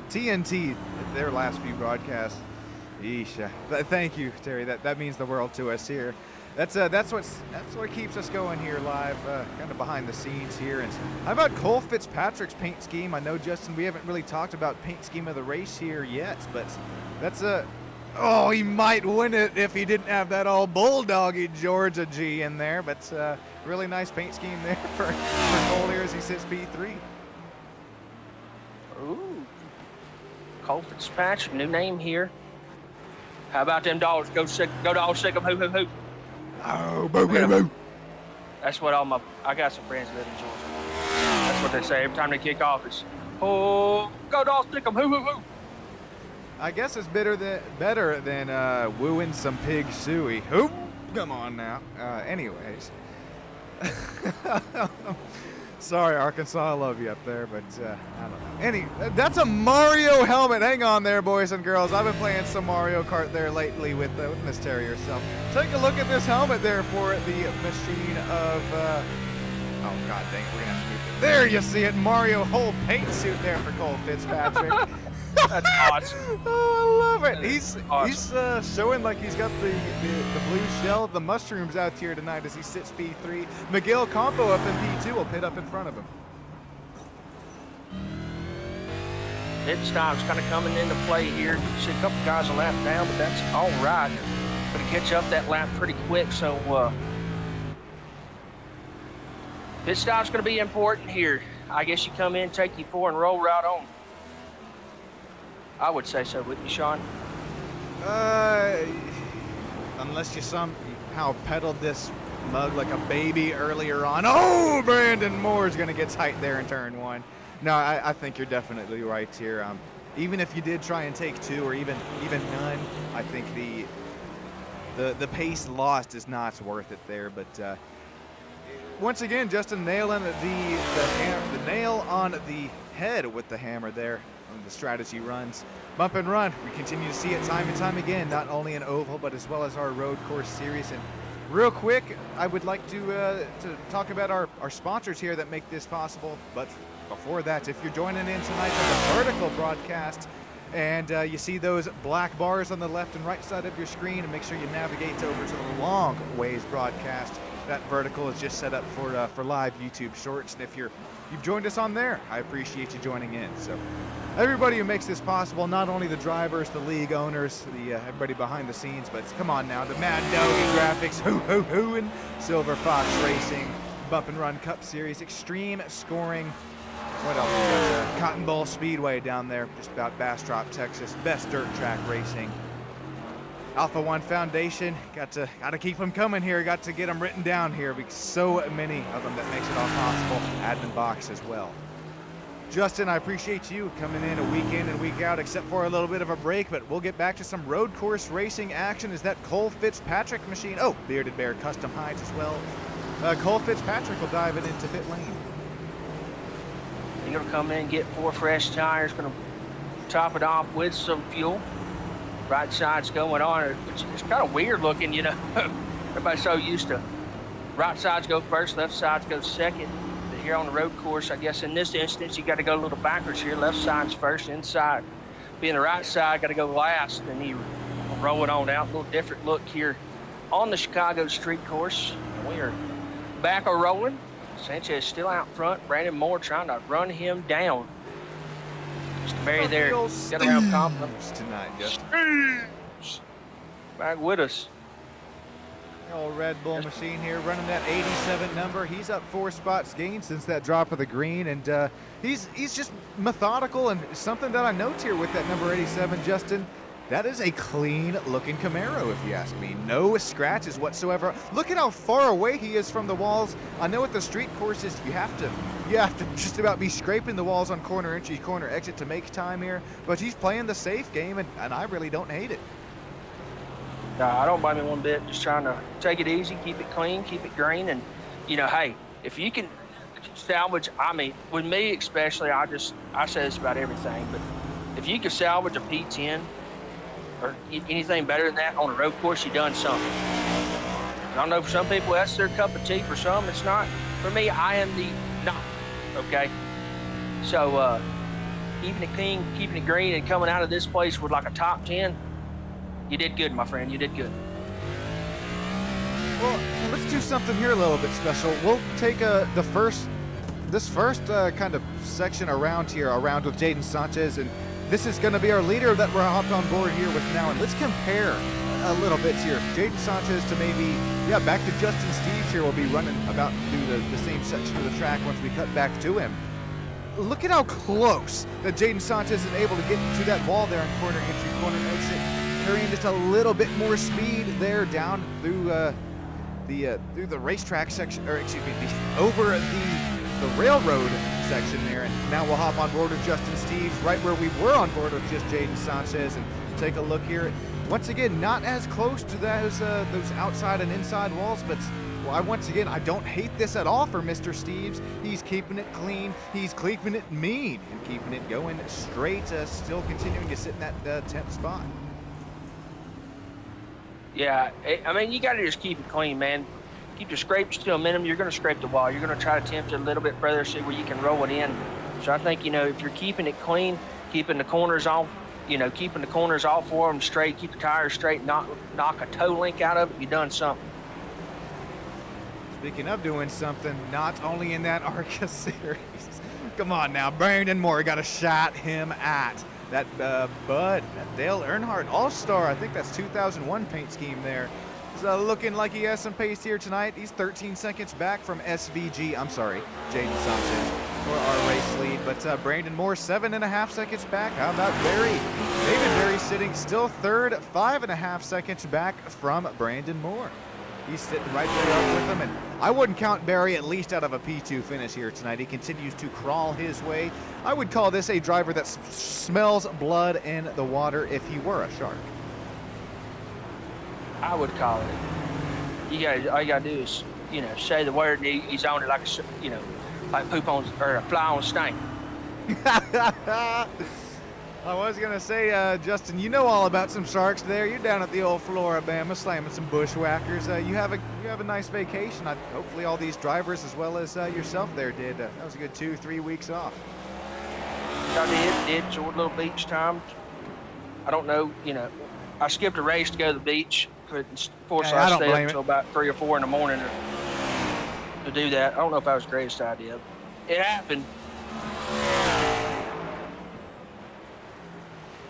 TNT, their last few broadcasts, yeesh. Thank you, Terry. That means the world to us here. That's what keeps us going here live, kind of behind the scenes here. And how about Cole Fitzpatrick's paint scheme? I know, Justin, we haven't really talked about paint scheme of the race here yet, but that's a. Oh, he might win it if he didn't have that old bulldoggy Georgia G in there, but really nice paint scheme there for Cole here as he sits P3. Ooh. Cole Fitzpatrick, new name here. How about them dogs? Go dogs, sick 'em, hoo. Oh, boo, boo, boo. That's what I got some friends live in Georgia. That's what they say every time they kick off is, oh, go dogs, sick 'em, hoo. I guess it's better than wooing some pig suey. Hoop! Come on now. Anyways. Sorry, Arkansas. I love you up there, but I don't know. That's a Mario helmet. Hang on there, boys and girls. I've been playing some Mario Kart there lately with Miss Terry herself. Take a look at this helmet there for the machine of... oh, God dang it. We're going to have to move it. There you see it. Mario whole paint suit there for Cole Fitzpatrick. That's awesome. Oh, I love it. He's showing like he's got the blue shell, the mushrooms out here tonight as he sits P3. Miguel Campo up in P2 will pit up in front of him. Pit stop's kind of coming into play here. You see a couple guys a lap down, but that's all right. Going to catch up that lap pretty quick, so pit stop's going to be important here. I guess you come in, take you 4, and roll right on. I would say so, wouldn't you, Sean? Unless you somehow pedaled this mugged like a baby earlier on. Oh, Brandon Moore's going to get tight there in turn 1. No, I think you're definitely right here. Even if you did try and take 2 or even none, I think the pace lost is not worth it there. But once again, Justin nailing the nail on the head with the hammer there on the strategy runs. Bump and run, we continue to see it time and time again, not only in oval but as well as our road course series. And real quick, I would like to talk about our sponsors here that make this possible. But before that, if you're joining in tonight on the vertical broadcast and you see those black bars on the left and right side of your screen, and make sure you navigate over to the long ways broadcast. That vertical is just set up for live YouTube shorts. And if you've joined us on there, I appreciate you joining in. So everybody who makes this possible, not only the drivers, the league owners, everybody behind the scenes, but come on now, the Mad Doggy Graphics, hoo, and Silver Fox Racing, Bump and Run Cup Series, Extreme Scoring. What else? We got, Cotton Bowl Speedway down there, just about Bastrop, Texas. Best dirt track racing. Alpha One Foundation, got to keep them coming here. Got to get them written down here because so many of them that makes it all possible. Admin Box as well. Justin, I appreciate you coming in week in and week out, except for a little bit of a break, but we'll get back to some road course racing action. Is that Cole Fitzpatrick machine? Oh, Bearded Bear Custom Hides as well. Cole Fitzpatrick will dive it into pit lane. You're gonna come in, get 4 fresh tires, gonna top it off with some fuel. Right side's going on, which is kind of weird looking, you know. Everybody's so used to right sides go first, left sides go second. But here on the road course, I guess in this instance, you got to go a little backwards here. Left side's first, inside being the right side, got to go last. And you roll it on out. A little different look here on the Chicago street course. We are back or rolling. Sanchez still out front. Brandon Moore trying to run him down. Mr. Barry there, get around compliments tonight, Justin. Back with us. The old Red Bull machine here, running that 87 number. He's up 4 spots gained since that drop of the green, and he's just methodical. And something that I note here with that number 87, Justin, that is a clean-looking Camaro, if you ask me. No scratches whatsoever. Look at how far away he is from the walls. I know at the street courses, you have to just about be scraping the walls on corner entry, corner exit to make time here. But he's playing the safe game, and I really don't hate it. I don't blame him one bit. Just trying to take it easy, keep it clean, keep it green, and you know, hey, if you can salvage, I mean, with me especially, I say this about everything, but if you can salvage a P10 or anything better than that on a road course, you done something. I don't know, for some people that's their cup of tea. For some, it's not. For me, I am the not. Okay, so keeping it clean, keeping it green, and coming out of this place with like a top 10. You did good, my friend. You did good. Well, let's do something here a little bit special. We'll take this first kind of section around with Jaden Sanchez, and this is going to be our leader that we're hopped on board here with now. And let's compare a little bit here. Jaden Sanchez to maybe, back to Justin Steves here. We'll be running about through the same section of the track once we cut back to him. Look at how close that Jaden Sanchez is able to get to that wall there on corner entry, corner exit. Carrying just a little bit more speed there down through the racetrack section, or excuse me, over the railroad section there. And now we'll hop on board with Justin Steves, right where we were on board with just Jaden Sanchez, and take a look here. Once again, not as close to those outside and inside walls, but once again, I don't hate this at all for Mr. Steves. He's keeping it clean, he's keeping it mean, and keeping it going straight, still continuing to sit in that 10th spot. Yeah, I mean, you got to just keep it clean, man. Keep your scrapes to a minimum. You're going to scrape the wall. You're going to try to tempt it a little bit further, see where you can roll it in. So I think, if you're keeping it clean, keeping the corners off, keeping the corners off for them straight, keep the tires straight, knock a toe link out of it, you've done something. Speaking of doing something, not only in that ARCA series. Come on now, Brandon Moore got a shot him at. That Bud, that Dale Earnhardt All-Star, I think that's 2001 paint scheme there. So looking like he has some pace here tonight. He's 13 seconds back from Jaden Sanchez for our race lead. But Brandon Moore, 7.5 seconds back. How about Barry? David Barry sitting still third, 5.5 seconds back from Brandon Moore. He's sitting right there up with him, and I wouldn't count Barry at least out of a P2 finish here tonight. He continues to crawl his way. I would call this a driver that smells blood in the water if he were a shark. I would call it. All you gotta do is, say the word, and he's on it like like poop on or a fly on a snake. I was gonna say, Justin, you know all about some sharks there. You're down at the old Floribama slamming some bushwhackers. You have a nice vacation. Hopefully all these drivers as well as yourself there did. That was a good 2-3 weeks off. I did enjoyed a little beach time. I don't know, I skipped a race to go to the beach. Fortunately, I stayed up until about 3 or 4 in the morning to do that. I don't know if that was the greatest idea. It happened.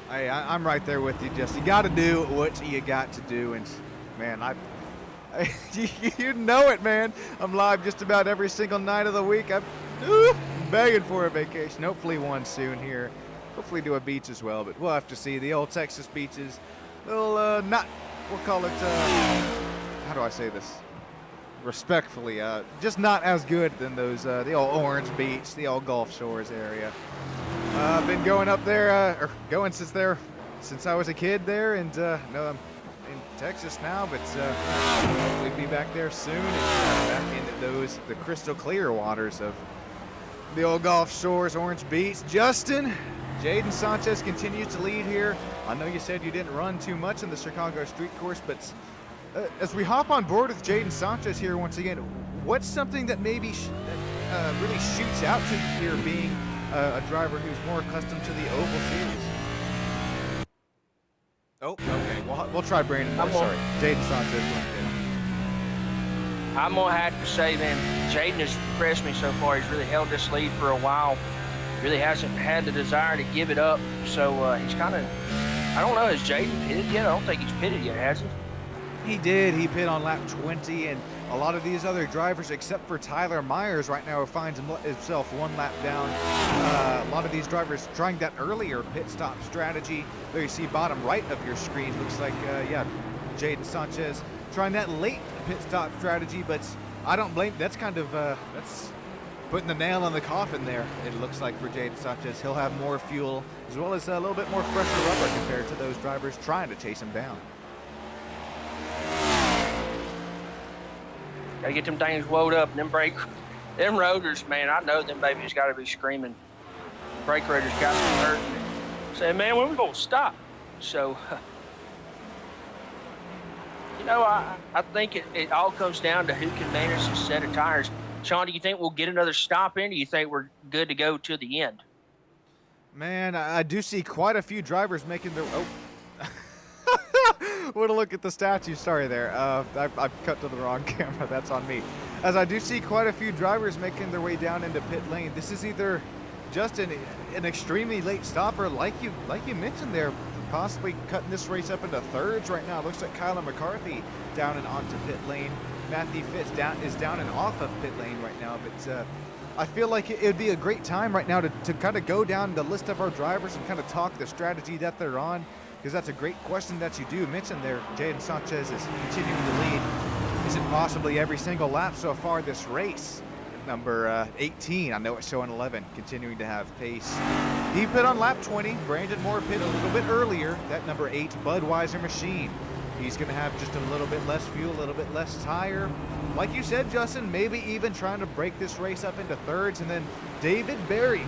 Hey, I'm right there with you, Justin. You got to do what you got to do, and man, you know it, man. I'm live just about every single night of the week. I'm begging for a vacation. Hopefully one soon here. Hopefully to a beach as well, but we'll have to see. The old Texas beaches, we'll call it, how do I say this? Respectfully, just not as good than those, the old Orange Beach, the old Gulf Shores area. I've been going up there, or going since I was a kid there, and no, I'm in Texas now, but hopefully be back there soon and back into the crystal clear waters of the old Gulf Shores, Orange Beach. Justin, Jaden Sanchez continues to lead here. I know you said you didn't run too much in the Chicago street course, but as we hop on board with Jaden Sanchez here once again, what's something that maybe really shoots out to you here being a driver who's more accustomed to the oval series? Oh, okay. We'll try Brandon Moore. Sorry, Jaden Sanchez went down. I'm gonna have to say, man, Jaden has impressed me so far. He's really held this lead for a while. Really hasn't had the desire to give it up. So he's kind of, I don't know, has Jaden pitted yet? I don't think he's pitted yet, has he? He did. He pit on lap 20, and a lot of these other drivers, except for Tyler Myers right now, finds himself one lap down. A lot of these drivers trying that earlier pit stop strategy. There you see bottom right of your screen. Looks like, Jaden Sanchez trying that late pit stop strategy, but I don't blame. That's kind of, that's putting the nail on the coffin there, it looks like, for Jaden Sanchez. He'll have more fuel, as well as a little bit more fresher rubber compared to those drivers trying to chase him down. Gotta get them things wound up, and them rotors, man, I know them babies gotta be screaming. Brake rotors got to be hurting. Saying, man, when we gonna stop? So, I think it all comes down to who can manage a set of tires. Sean, do you think we'll get another stop in, or do you think we're good to go to the end? Man, I do see quite a few drivers making their... Oh. What a look at the statue. Sorry there. I've cut to the wrong camera. That's on me. As I do see quite a few drivers making their way down into pit lane. This is either just an extremely late stopper, like you mentioned there, possibly cutting this race up into thirds right now. It looks like Kyler McCarthy down and onto pit lane. Matthew Fitz is down and off of pit lane right now. But I feel like it would be a great time right now to kind of go down the list of our drivers and kind of talk the strategy that they're on. Because that's a great question that you do mention there. Jaden Sanchez is continuing to lead. Is it possibly every single lap so far this race? Number 18, I know it's showing 11, continuing to have pace. He pit on lap 20. Brandon Moore pit a little bit earlier. That number 8 Budweiser machine. He's going to have just a little bit less fuel, a little bit less tire. Like you said, Justin, maybe even trying to break this race up into thirds. And then David Berry.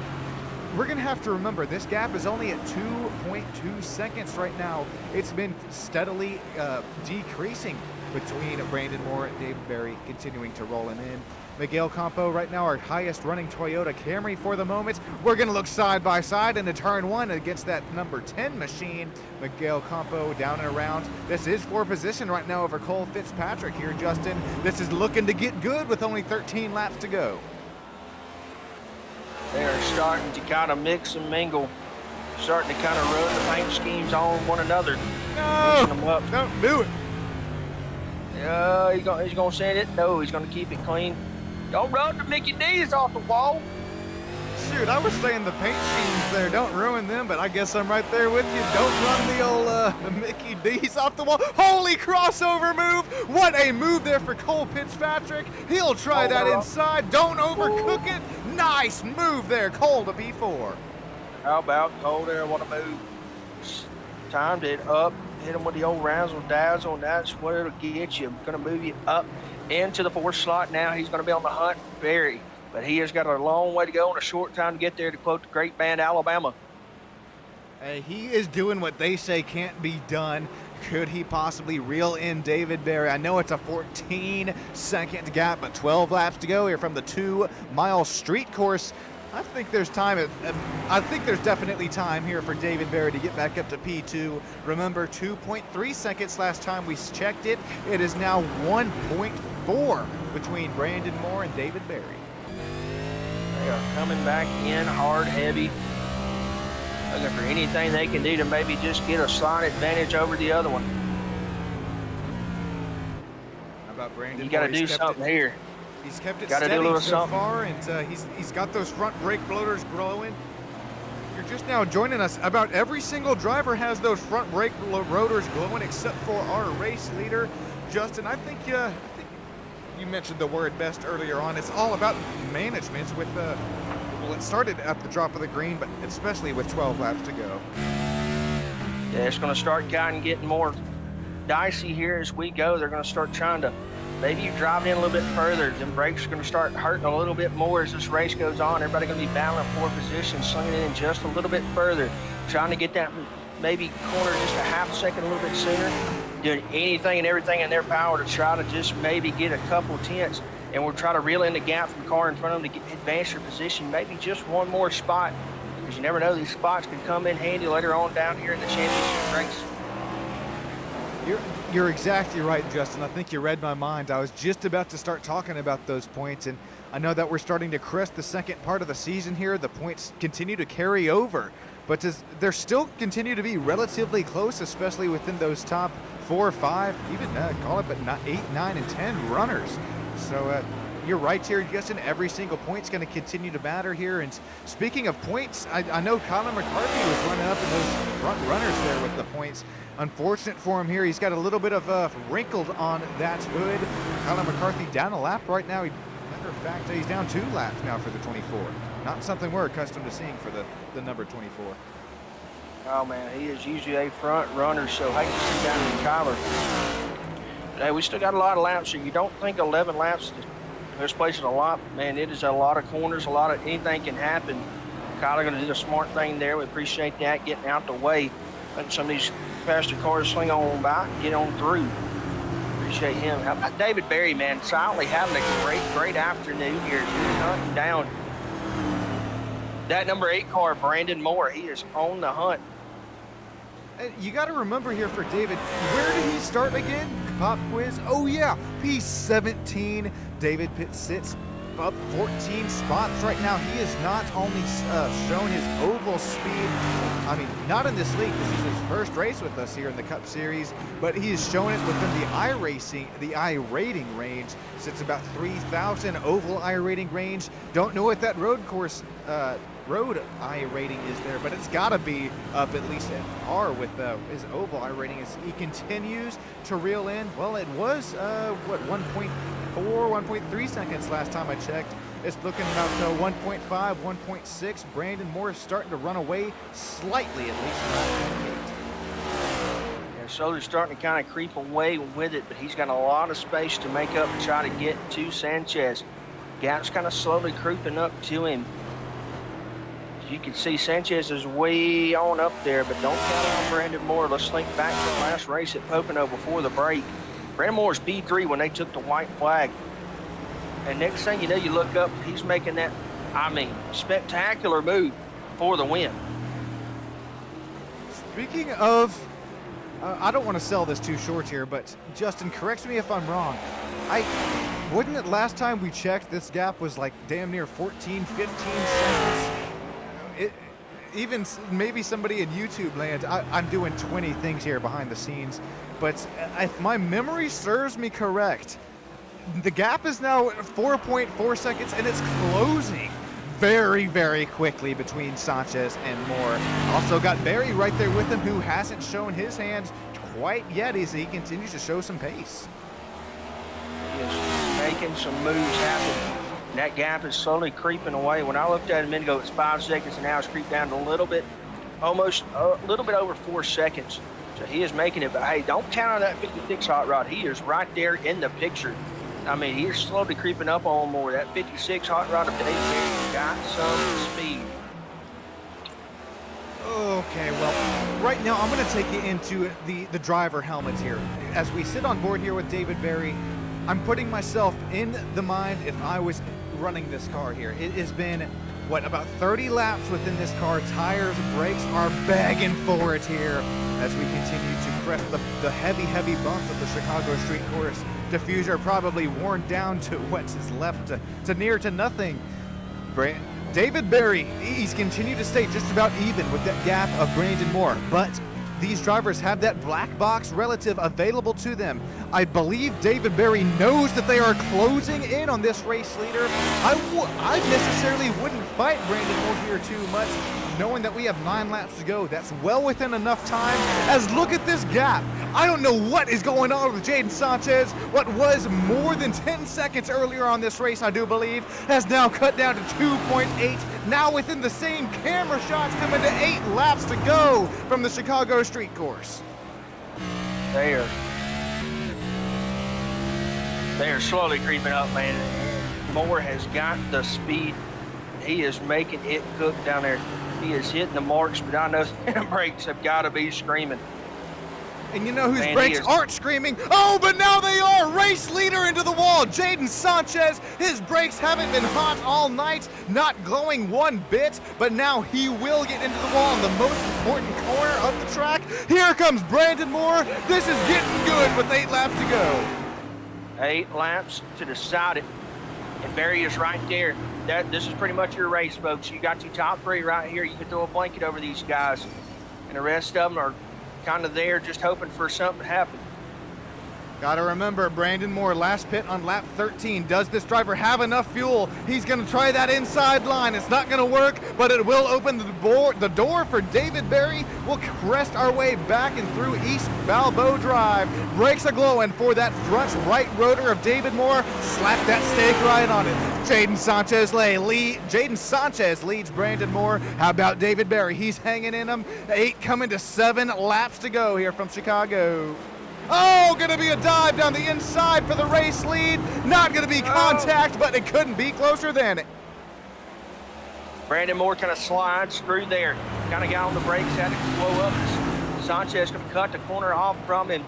We're going to have to remember this gap is only at 2.2 seconds right now. It's been steadily decreasing between Brandon Moore and David Berry, continuing to roll him in. Miguel Campo right now, our highest running Toyota Camry for the moment. We're going to look side by side into turn 1 against that number 10 machine. Miguel Campo down and around. This is for position right now over Cole Fitzpatrick here, Justin. This is looking to get good with only 13 laps to go. They are starting to kind of mix and mingle, starting to kind of run the paint schemes on one another. No, them up. Don't do it. He's gonna send it. No, he's gonna keep it clean. Don't run the Mickey D's off the wall. shoot, I was saying the paint schemes there, don't ruin them, but I guess I'm right there with you. Don't run the old Mickey D's off the wall. Holy crossover move! What a move there for Cole Fitzpatrick. He'll try that inside. Don't overcook it. Nice move there, Cole to P4. How about Cole there? What a move. Timed it up, hit him with the old razzle dazzle, and that's where it'll get you. Going to move you up into the 4th slot now. He's going to be on the hunt, Barry. But he has got a long way to go and a short time to get there, to quote the great band Alabama. Hey, he is doing what they say can't be done. Could he possibly reel in David Berry? I know it's a 14-second gap, but 12 laps to go here from the 2-mile street course. I think there's time. I think there's definitely time here for David Berry to get back up to P2. Remember, 2.3 seconds last time we checked it. It is now 1.4 between Brandon Moore and David Berry. They are coming back in hard, heavy, looking for anything they can do to maybe just get a slight advantage over the other one. How about Brandon? You got to do something here. He's kept it Gotta steady do a little so something. far, and he's got those front brake blowers glowing. You're just now joining us. About every single driver has those front brake rotors glowing, except for our race leader, Justin. I think you mentioned the word best earlier on. It's all about management with well, it started at the drop of the green, but especially with 12 laps to go. Yeah, it's going to start kind of getting more dicey here as we go. They're going to start trying to maybe you drive in a little bit further. Then brakes are going to start hurting a little bit more as this race goes on. Everybody going to be battling for position, slinging it in just a little bit further, trying to get that maybe corner just a half second a little bit sooner, doing anything and everything in their power to try to just maybe get a couple tenths, and we'll try to reel in the gap from the car in front of them to advance your position, maybe just one more spot, because you never know, these spots can come in handy later on down here in the championship race. You're exactly right, Justin. I think you read my mind. I was just about to start talking about those points, and I know that we're starting to crest the second part of the season here. The points continue to carry over, but they're still continue to be relatively close, especially within those top 4 or 5, even call it, but not 8, 9, and 10 runners. So you're right here, Justin. Every single point's going to continue to matter here. And speaking of points, I know Colin McCarthy was running up in those front runners there with the points. Unfortunate for him here. He's got a little bit of wrinkled on that hood. Colin McCarthy down a lap right now. Matter of fact, he's down 2 laps now for the 24. Not something we're accustomed to seeing for the number 24. Oh man, he is usually a front runner, so I can see down in Kyler. Hey, we still got a lot of laps here. You don't think 11 laps, this place is a lot, man, it is a lot of corners, a lot of anything can happen. Kyler going to do the smart thing there. We appreciate that, getting out the way. Letting some of these faster cars swing on by, get on through. Appreciate him. How about David Berry, man? Silently having a great afternoon here. He's hunting down that number 8 car, Brandon Moore. He is on the hunt. And you got to remember here for David, where did he start again? Pop quiz. Oh yeah, P17. David Pitt sits up 14 spots right now. He has not only shown his oval speed, I mean, not in this league, this is his first race with us here in the Cup Series, but he has shown it within the iRacing, the iRating range. Sits about 3,000 oval iRating range. Don't know what that road course, road iRating is there, but it's got to be up at least at par with his oval iRating as he continues to reel in. Well, it was, what, 1.4, 1.3 seconds last time I checked. It's looking about 1.5, 1.6. Brandon Moore is starting to run away slightly, at least from 1.8. Yeah, so they're starting to kind of creep away with it, but he's got a lot of space to make up and try to get to Sanchez. Gap's kind of slowly creeping up to him. You can see Sanchez is way on up there, but don't count on Brandon Moore. Let's think back to the last race at Pocono before the break. Brandon Moore's B3 when they took the white flag. And next thing you know, you look up, he's making that, I mean, spectacular move for the win. Speaking of, I don't want to sell this too short here, but Justin, correct me if I'm wrong. Wouldn't it last time we checked, this gap was like damn near 14, 15 seconds? Even maybe somebody in YouTube land, I'm doing 20 things here behind the scenes, but if my memory serves me correct, the gap is now 4.4 seconds and it's closing very, very quickly between Sanchez and Moore. Also got Berry right there with him, who hasn't shown his hands quite yet as he continues to show some pace. He is making some moves happen. And that gap is slowly creeping away. When I looked at it a minute ago, it's 5 seconds, and now it's creeped down to a little bit, almost a little bit over 4 seconds. So he is making it, but hey, don't count on that 56 hot rod. He is right there in the picture. I mean, he is slowly creeping up on more. That 56 hot rod of David Berry got some speed. Okay, well, right now I'm going to take you into the driver helmets here. As we sit on board here with David Berry, I'm putting myself in the mind if I was running this car here. It has been, what, about 30 laps within this car. Tires, brakes are begging for it here as we continue to crest the heavy, heavy bumps of the Chicago street course. Diffuser probably worn down to what is left to near to nothing. David Berry, he's continued to stay just about even with that gap of Brandon Moore, but these drivers have that black box relative available to them. I believe David Berry knows that they are closing in on this race leader. I necessarily wouldn't fight Brandon Moore here too much, knowing that we have 9 laps to go. That's well within enough time, as look at this gap. I don't know what is going on with Jaden Sanchez. What was more than 10 seconds earlier on this race, I do believe, has now cut down to 2.8. Now within the same camera shots, coming to 8 laps to go from the Chicago street course. They are slowly creeping up, man. Moore has got the speed. He is making it cook down there. He is hitting the marks, but I know the brakes have got to be screaming. And you know whose brakes aren't screaming? Oh, but now they are! Race leader into the wall, Jaden Sanchez. His brakes haven't been hot all night, not glowing one bit, but now he will get into the wall in the most important corner of the track. Here comes Brandon Moore. This is getting good with 8 laps to go. 8 laps to decide it. And Berry is right there. This is pretty much your race, folks. You got your top 3 right here. You can throw a blanket over these guys. And the rest of them are kind of there just hoping for something to happen. Got to remember, Brandon Moore, last pit on lap 13. Does this driver have enough fuel? He's going to try that inside line. It's not going to work, but it will open the door for David Berry. We'll crest our way back and through East Balboa Drive. Brakes are glowing for that front right rotor of David Moore. Slap that stake right on it. Jaden Sanchez leads Brandon Moore. How about David Berry? He's hanging in them. 8 coming to 7 laps to go here from Chicago. Oh, gonna be a dive down the inside for the race lead. Not gonna be contact, but it couldn't be closer than it. Brandon Moore kind of slides through there. Kind of got on the brakes, had to blow up. Sanchez gonna cut the corner off from him.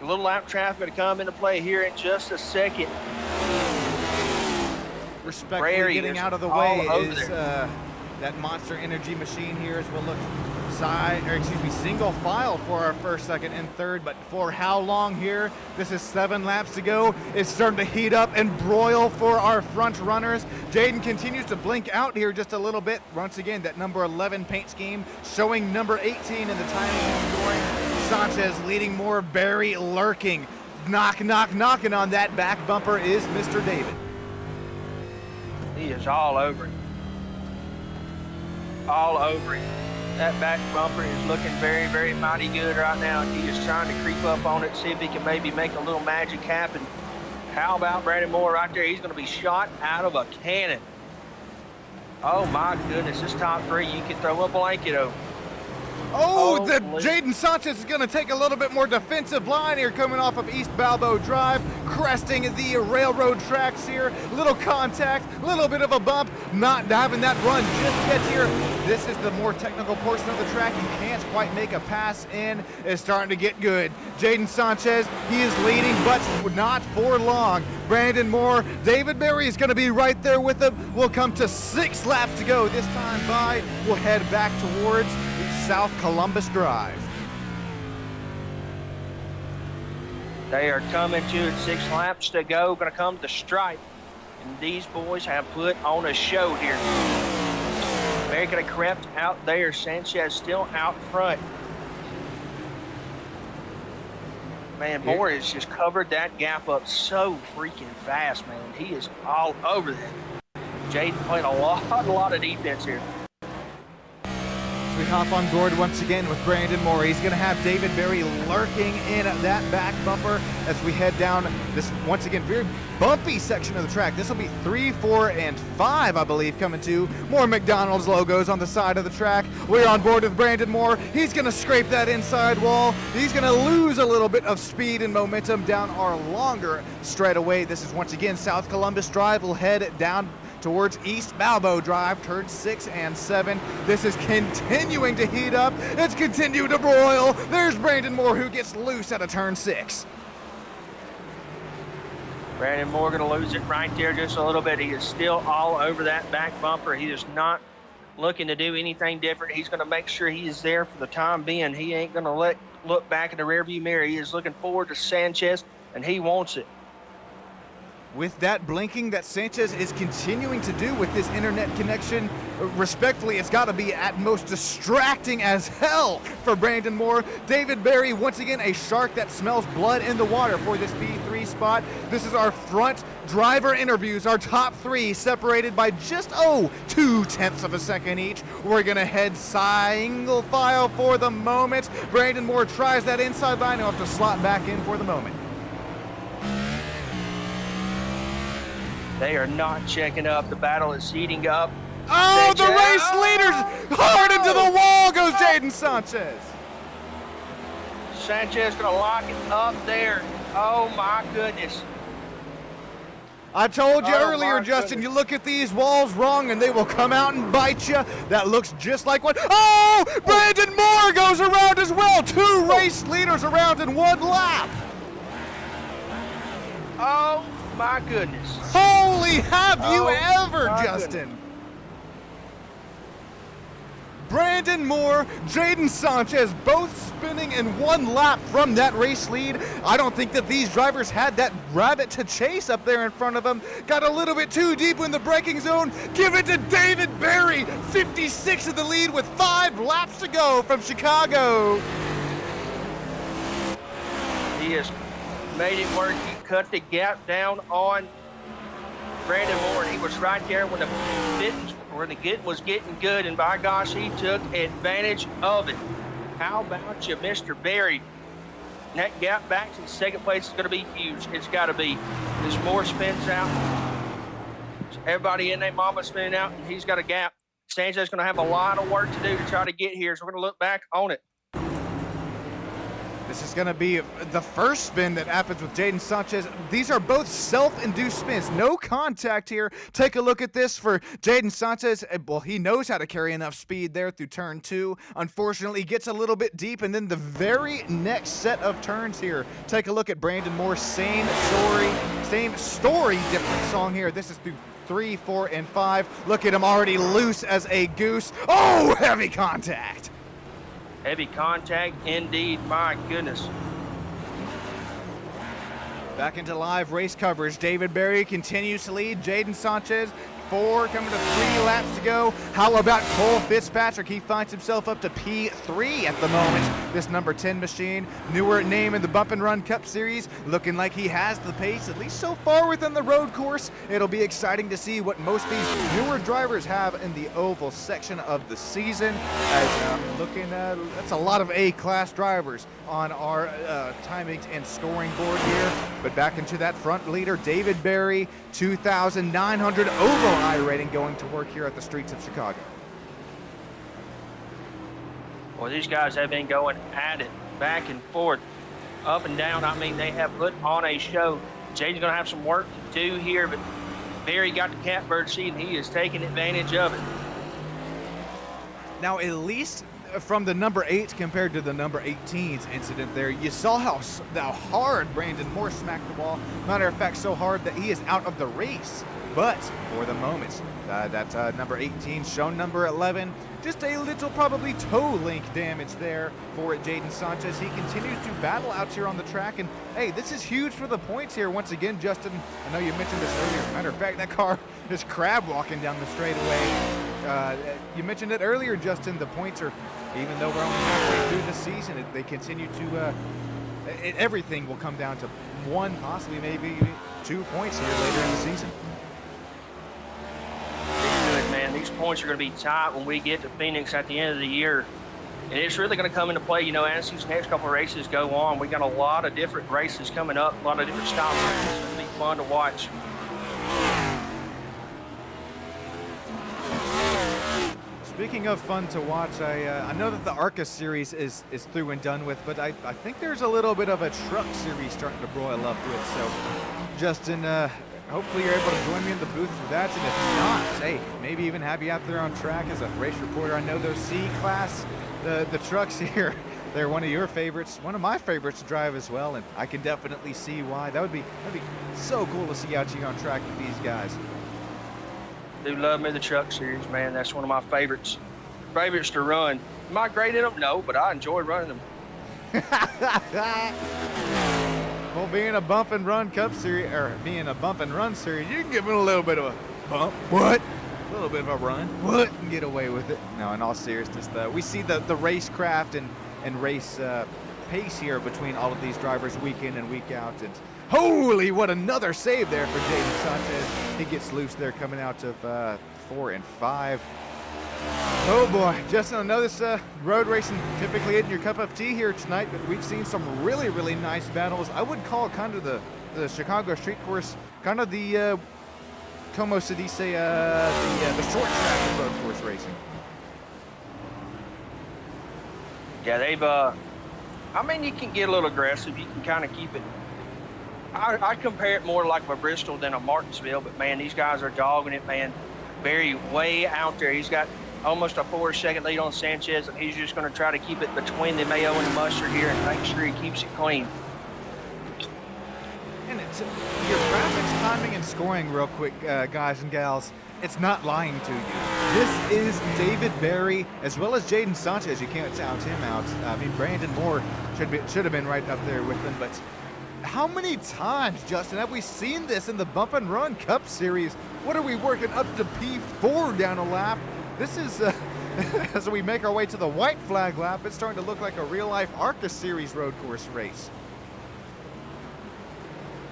A little lap traffic gonna come into play here in just a second. Respectfully getting out of the way is that Monster Energy machine here as we'll look single file for our first, second, and third, but for how long here? This is 7 laps to go. It's starting to heat up and broil for our front runners. Jaden continues to blink out here just a little bit. Once again, that number 11 paint scheme showing number 18 in the timing scoring. Sanchez leading more, Berry lurking. Knocking on that back bumper is Mr. David. He is all over it. All over it. That back bumper is looking very, very mighty good right now. He is trying to creep up on it, see if he can maybe make a little magic happen. How about Brandon Moore right there? He's going to be shot out of a cannon. Oh, my goodness. This top 3, you can throw a blanket over. Oh, Jaden Sanchez is going to take a little bit more defensive line here coming off of East Balboa Drive, cresting the railroad tracks here. Little contact, little bit of a bump, not having that run just yet here. This is the more technical portion of the track. You can't quite make a pass in. It's starting to get good. Jaden Sanchez, he is leading, but not for long. Brandon Moore, David Berry is going to be right there with him. We'll come to 6 laps to go. This time by, we'll head back towards South Columbus Drive. They are coming to 6 laps to go. Going to come to stripe. And these boys have put on a show here. They're going to crept out there. Sanchez still out front. Man, Moore has just covered that gap up so freaking fast, man. He is all over that. Jaden playing a lot of defense here. We hop on board once again with Brandon Moore. He's going to have David Berry lurking in that back bumper as we head down this, once again, very bumpy section of the track. This will be 3, 4, and 5, I believe, coming to. More McDonald's logos on the side of the track. We're on board with Brandon Moore. He's going to scrape that inside wall. He's going to lose a little bit of speed and momentum down our longer straightaway. This is once again South Columbus Drive. We'll head down towards East Balbo Drive, turns 6 and 7. This is continuing to heat up. It's continuing to broil. There's Brandon Moore, who gets loose out of turn 6. Brandon Moore going to lose it right there just a little bit. He is still all over that back bumper. He is not looking to do anything different. He's going to make sure he is there for the time being. He ain't going to look back in the rearview mirror. He is looking forward to Sanchez, and he wants it. With that blinking that Sanchez is continuing to do with his internet connection, respectfully, it's got to be at most distracting as hell for Brandon Moore. David Berry, once again, a shark that smells blood in the water for this P3 spot. This is our front driver interviews, our top 3 separated by just, 0.2 of a second each. We're going to head single file for the moment. Brandon Moore tries that inside line. He'll have to slot back in for the moment. They are not checking up. The battle is heating up. Oh, the race leaders! Hard into the wall goes Jaden Sanchez. Sanchez going to lock it up there. Oh, my goodness. I told you earlier, Justin, you look at these walls wrong and they will come out and bite you. That looks just like what... Oh! Brandon Moore goes around as well. 2 race leaders around in 1 lap. Oh, my goodness. Holy have you ever, Justin. Goodness. Brandon Moore, Jaden Sanchez, both spinning in 1 lap from that race lead. I don't think that these drivers had that rabbit to chase up there in front of them. Got a little bit too deep in the braking zone. Give it to David Berry, 56 in the lead with 5 laps to go from Chicago. He has made it work. He cut the gap down on Brandon Moore. He was right there when the getting was getting good, and by gosh, he took advantage of it. How about you, Mr. Berry? That gap back to the second place is going to be huge. It's got to be. As Moore spins out, everybody in their mama spinning out, and he's got a gap. Sanchez is going to have a lot of work to do to try to get here, so we're going to look back on it. This is going to be the first spin that happens with Jaden Sanchez. These are both self-induced spins. No contact here. Take a look at this for Jaden Sanchez. Well, he knows how to carry enough speed there through turn 2. Unfortunately, gets a little bit deep, and then the very next set of turns here. Take a look at Brandon Moore. Same story, different song here. This is through 3, 4, and 5. Look at him already loose as a goose. Oh, heavy contact. Heavy contact indeed, my goodness. Back into live race coverage. David Berry continues to lead. Jaden Sanchez, 4 coming to 3 laps to go. How about Cole Fitzpatrick? He finds himself up to P3 at the moment. This number 10 machine, newer name in the Bump and Run Cup Series, looking like he has the pace, at least so far within the road course. It'll be exciting to see what most of these newer drivers have in the oval section of the season. As I'm looking at, that's a lot of A-class drivers on our timing and scoring board here. But back into that front leader, David Berry, 2,900 overall iRating going to work here at the streets of Chicago. Well, these guys have been going at it, back and forth, up and down. I mean, they have put on a show. Jaden's going to have some work to do here, but Berry got the catbird seat, and he is taking advantage of it. Now, at least from the number 8 compared to the number 18's incident there, you saw how hard Brandon Moore smacked the ball. Matter of fact, so hard that he is out of the race. But for the moment, that number 18 shown number 11, just a little probably toe link damage there for Jaden Sanchez. He continues to battle out here on the track, and hey, this is huge for the points here. Once again, Justin, I know you mentioned this earlier. Matter of fact, that car is crab walking down the straightaway. You mentioned it earlier, Justin. The points are, even though we're only halfway through the season, they continue to, everything will come down to 1, possibly maybe 2 points here later in the season. these points are going to be tight when we get to Phoenix at the end of the year. And it's really going to come into play, as these next couple of races go on. We got a lot of different races coming up, a lot of different style races. It's going to be fun to watch. Speaking of fun to watch, I know that the ARCA series is through and done with, but I think there's a little bit of a truck series starting to broil up with. So, Justin, hopefully you're able to join me in the booth for that. And if not, hey, maybe even have you out there on track as a race reporter. I know those C-Class, the trucks here, they're one of your favorites, one of my favorites to drive as well, and I can definitely see why. That'd be so cool to see out here on track with these guys. Do love me the truck series, man. That's one of my favorites to run. Am I great in them? No, but I enjoy running them. Well, being a bump and run cup series, or being a bump and run series, you can give it a little bit of a bump. What? A little bit of a run. What? And get away with it. No, in all seriousness, though, we see the racecraft and race pace here between all of these drivers week in and week out. And holy, what another save there for Jaden Sanchez. He gets loose there coming out of 4 and 5. Oh boy, Justin, I know this road racing typically isn't your cup of tea here tonight, but we've seen some really, really nice battles. I would call kind of the Chicago street course kind of the como se dice, the short track of road course racing. Yeah, they've I mean, you can get a little aggressive. You can kind of keep it. I compare it more like a Bristol than a Martinsville, but man, these guys are dogging it, man. Barry way out there. He's got almost a 4-second lead on Sanchez, and he's just going to try to keep it between the mayo and the mustard here and make sure he keeps it clean. And it's your graphics, timing, and scoring real quick, guys and gals. It's not lying to you. This is David Barry as well as Jaden Sanchez. You can't count him out. I mean, Brandon Moore should have been right up there with them, but how many times, Justin, have we seen this in the Bump and Run Cup Series? What are we working up to P4 down a lap? This is, as we make our way to the white flag lap, it's starting to look like a real-life ARCA Series road course race.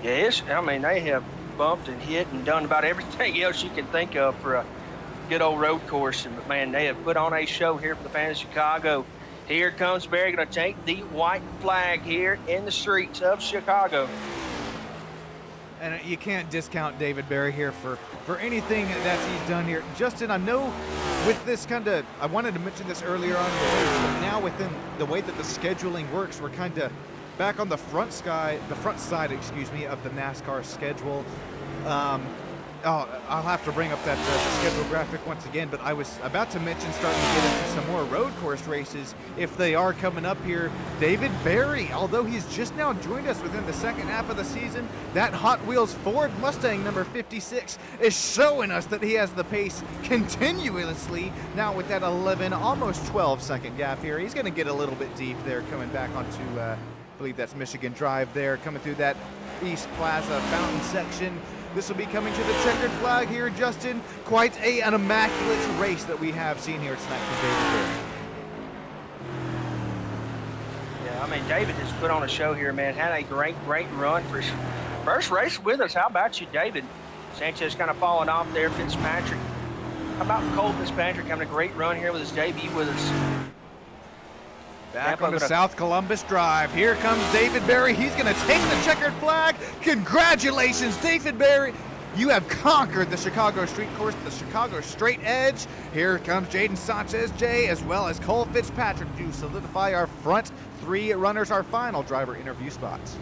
Yes, I mean, they have bumped and hit and done about everything else you can think of for a good old road course. And man, they have put on a show here for the fans of Chicago. Here comes Barry, going to take the white flag here in the streets of Chicago. And you can't discount David Barry here for anything that he's done here. Justin, I know with this I wanted to mention this earlier on in the race, but now within the way that the scheduling works, we're kind of back on the front side, of the NASCAR schedule. I'll have to bring up that the schedule graphic once again, but I was about to mention starting to get into some more road course races if they are coming up here. David Barry, although he's just now joined us within the second half of the season, that Hot Wheels Ford Mustang number 56 is showing us that he has the pace continuously. Now with that 11, almost 12-second gap here, he's going to get a little bit deep there coming back onto, I believe that's Michigan Drive there, coming through that East Plaza Fountain section. This will be coming to the checkered flag here, Justin. Quite an immaculate race that we have seen here tonight for David Barry. Yeah, I mean, David has put on a show here, man. Had a great run for his first race with us. How about you, David? Sanchez kind of falling off there. Fitzpatrick. How about Cole Fitzpatrick having a great run here with his debut with us? Back on the South Columbus Drive. Here comes David Barry. He's going to take the checkered flag. Congratulations, David Barry. You have conquered the Chicago street course, the Chicago straight edge. Here comes Jaden Sanchez, Jay, as well as Cole Fitzpatrick to solidify our front three runners, our final driver interview spots.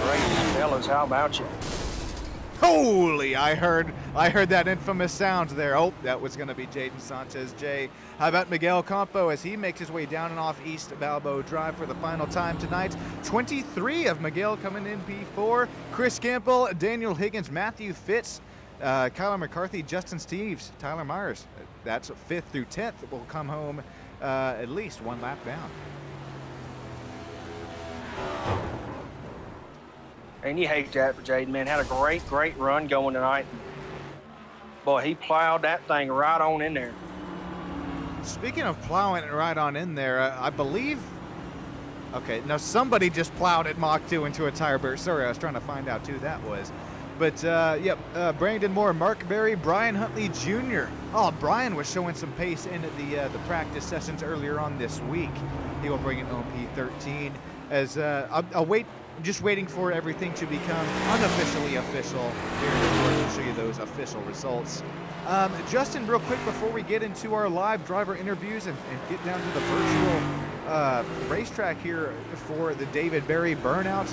Great, fellas. How about you? Holy, I heard that infamous sound there. Oh, that was going to be Jaden Sanchez, Jay. How about Miguel Campo as he makes his way down and off East Balboa Drive for the final time tonight? 23 of Miguel coming in P4. Chris Campbell, Daniel Higgins, Matthew Fitz, Kyler McCarthy, Justin Steves, Tyler Myers. That's 5th through 10th will come home at least one lap down. And you hate that for Jaden, man. Had a great run going tonight. Boy, he plowed that thing right on in there. Speaking of plowing it right on in there, I believe... Okay, now somebody just plowed at Mach 2 into a tire burst. Sorry, I was trying to find out who that was. But, yep, Brandon Moore, Mark Berry, Brian Huntley Jr. Oh, Brian was showing some pace in the practice sessions earlier on this week. He will bring an OP13 as I'll wait. Just waiting for everything to become unofficially official here to show you those official results. Justin, real quick before we get into our live driver interviews and get down to the virtual racetrack here for the David Berry Burnout,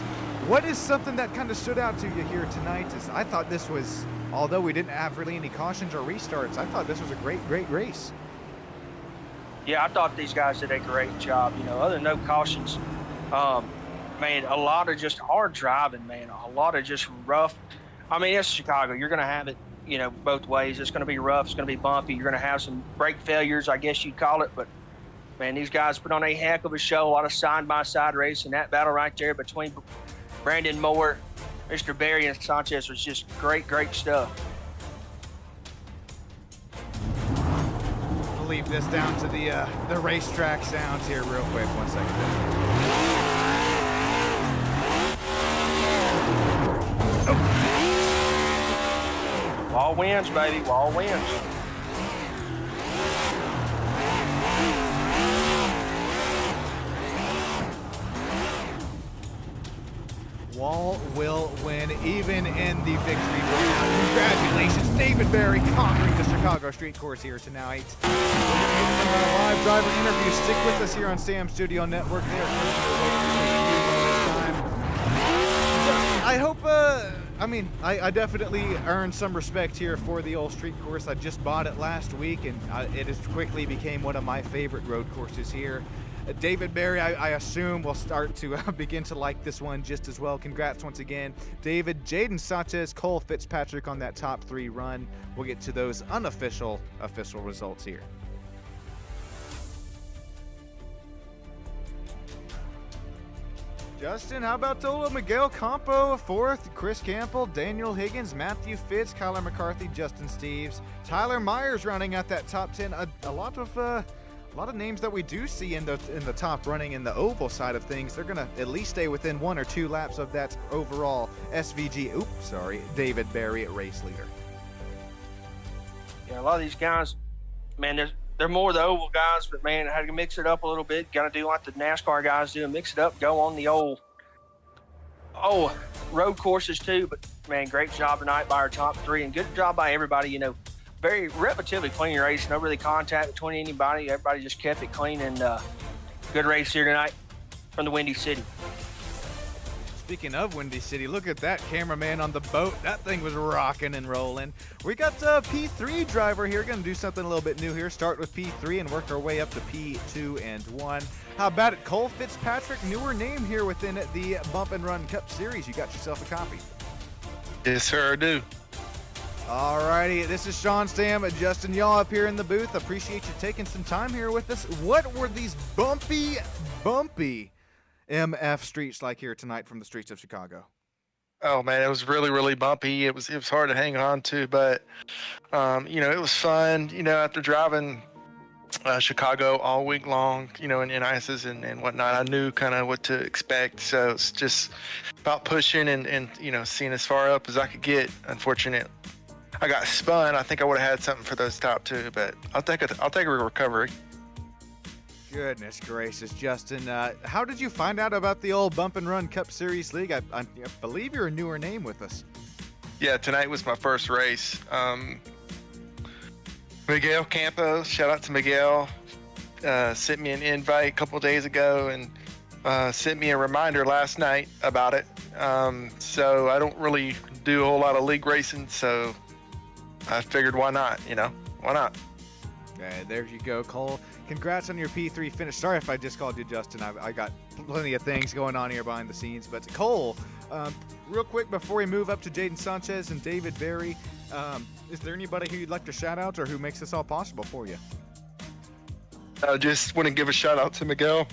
what is something that kind of stood out to you here tonight? Is I thought this was, although we didn't have really any cautions or restarts, I thought this was a great race. Yeah, I thought these guys did a great job. You know, other than no cautions, man, a lot of just hard driving, man. A lot of just rough. I mean, it's Chicago. You're going to have it, you know, both ways. It's going to be rough. It's going to be bumpy. You're going to have some brake failures, I guess you'd call it. But, man, these guys put on a heck of a show. A lot of side-by-side racing. That battle right there between Brandon Moore, Mr. Berry, and Sanchez was just great stuff. We'll leave this down to the racetrack sounds here real quick. 1 second. Wall wins, baby. Wall wins. Wall will win even in the victory round. Congratulations, David Berry conquering the Chicago street course here tonight. Live driver interview. Stick with us here on Sam Studio Network. I hope, I definitely earned some respect here for the old street course. I just bought it last week, and it has quickly became one of my favorite road courses here. David Berry, I assume, will start to begin to like this one just as well. Congrats once again, David, Jaden Sanchez, Cole Fitzpatrick on that top 3 run. We'll get to those official results here. Justin, how about Tolo Miguel Campo, 4th, Chris Campbell, Daniel Higgins, Matthew Fitz, Kyler McCarthy, Justin Steves, Tyler Myers rounding out that top 10. A lot of names that we do see in the top running in the oval side of things. They're gonna at least stay within 1 or 2 laps of that overall David Berry race leader. Yeah, a lot of these guys, man, they're more the oval guys, but man, had to mix it up a little bit. Got to do like the NASCAR guys do and mix it up, go on the old road courses too. But man, great job tonight by our top 3 and good job by everybody. You know, very relatively clean race, no really contact between anybody. Everybody just kept it clean and good race here tonight from the Windy City. Speaking of Windy City, look at that cameraman on the boat. That thing was rocking and rolling. We got the P3 driver here. Going to do something a little bit new here. Start with P3 and work our way up to P2 and 1. How about it? Cole Fitzpatrick, newer name here within the Bump and Run Cup Series. You got yourself a copy. Yes, sir, I do. Alrighty, this is Sean Stam, Justin Yaw up here in the booth. Appreciate you taking some time here with us. What were these bumpy MF streets like here tonight from the streets of Chicago? Oh man, it was really bumpy. It was hard to hang on to, but it was fun. You know, after driving Chicago all week long, you know, in ices and whatnot, I knew kind of what to expect. So it's just about pushing and you know, seeing as far up as I could get. Unfortunately, I got spun. I think I would have had something for those top 2, but I'll take a recovery. Goodness gracious, Justin. How did you find out about the old Bump and Run Cup Series League? I believe you're a newer name with us. Yeah, tonight was my first race. Miguel Campos, shout out to Miguel, sent me an invite a couple days ago and sent me a reminder last night about it. So I don't really do a whole lot of league racing, so I figured why not, why not? Okay, there you go, Cole. Congrats on your P3 finish. Sorry if I just called you Justin. I got plenty of things going on here behind the scenes. But Cole, real quick before we move up to Jaden Sanchez and David Berry, is there anybody who you'd like to shout out or who makes this all possible for you? I just want to give a shout out to Miguel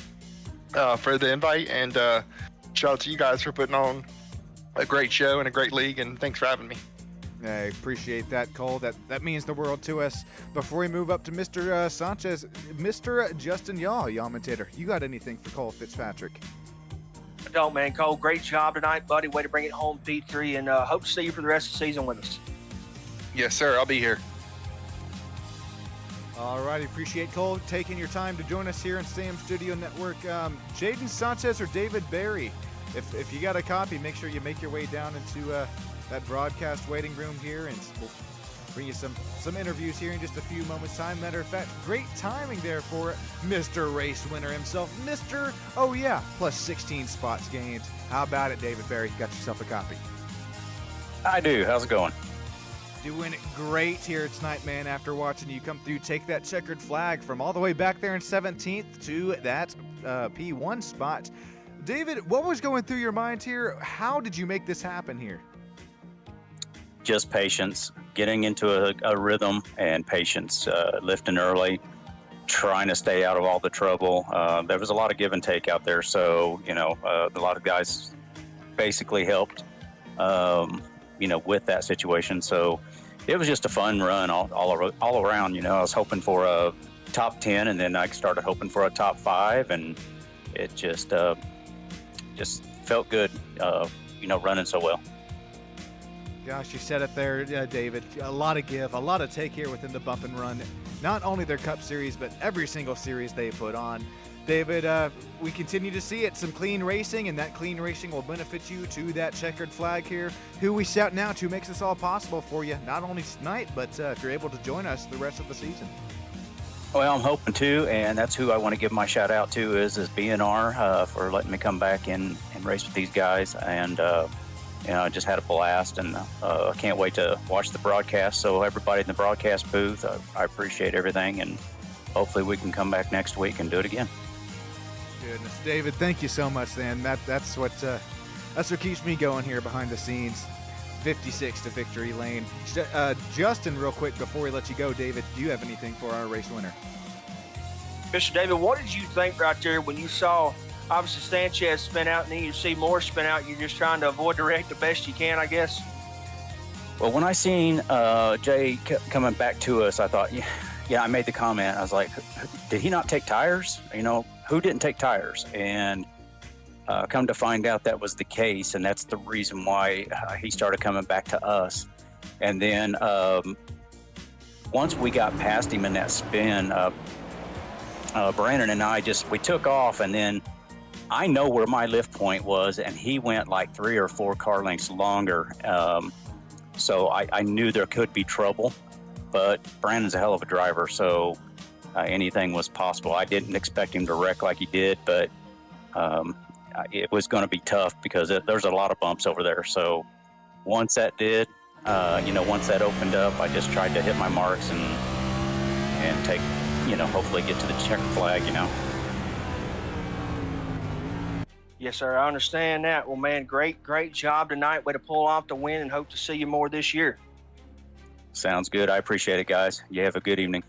for the invite, and shout out to you guys for putting on a great show and a great league, and thanks for having me. I appreciate that, Cole. That means the world to us. Before we move up to Mr. Sanchez, Mr. Justin Yaw, Yawmentator, you got anything for Cole Fitzpatrick? Don't, man. Cole, great job tonight, buddy. Way to bring it home, P3, and hope to see you for the rest of the season with us. Yes, sir. I'll be here. All righty, appreciate Cole taking your time to join us here in Sam Studio Network. Jaden Sanchez or David Berry, if you got a copy, make sure you make your way down into that broadcast waiting room here, and we'll bring you some interviews here in just a few moments' time. Matter of fact, great timing there for Mr. Race Winner himself, Mr. Oh yeah, plus 16 spots gained. How about it, David Berry? Got yourself a copy. I do. How's it going? Doing great here tonight, man, after watching you come through, take that checkered flag from all the way back there in 17th to that P1 spot. David, what was going through your mind here? How did you make this happen here? Just patience, getting into a rhythm and patience, lifting early, trying to stay out of all the trouble. There was a lot of give and take out there, so, a lot of guys basically helped, with that situation. So it was just a fun run all around. I was hoping for a top 10, and then I started hoping for a top 5, and it just felt good, running so well. Gosh, you said it there, David. A lot of give, a lot of take here within the bump and run. Not only their Cup Series, but every single series they put on. David, we continue to see it, some clean racing, and that clean racing will benefit you to that checkered flag here. Who we shout now to makes this all possible for you, not only tonight, but if you're able to join us the rest of the season. Well, I'm hoping to, and that's who I want to give my shout out to is BNR for letting me come back and race with these guys. And I just had a blast, and I can't wait to watch the broadcast. So everybody in the broadcast booth, I appreciate everything, and hopefully we can come back next week and do it again. Goodness, David, thank you so much, man. That's what keeps me going here behind the scenes. 56 to victory lane. Justin, real quick before we let you go, David, do you have anything for our race winner? Mr. David, what did you think right there when you saw, obviously, Sanchez spin out, and then you see more spin out? You're just trying to avoid the wreck the best you can, I guess? Well, when I seen Jay coming back to us, I thought, yeah, I made the comment. I was like, did he not take tires? Who didn't take tires? And come to find out that was the case, and that's the reason why he started coming back to us. And then once we got past him in that spin, Brandon and I we took off, and then I know where my lift point was, and he went like 3 or 4 car lengths longer. So I knew there could be trouble, but Brandon's a hell of a driver, so anything was possible. I didn't expect him to wreck like he did, but it was going to be tough because there's a lot of bumps over there. So once that did, once that opened up, I just tried to hit my marks and take, hopefully get to the checkered flag, Yes, sir. I understand that. Well, man, great job tonight. Way to pull off the win, and hope to see you more this year. Sounds good. I appreciate it, guys. You have a good evening.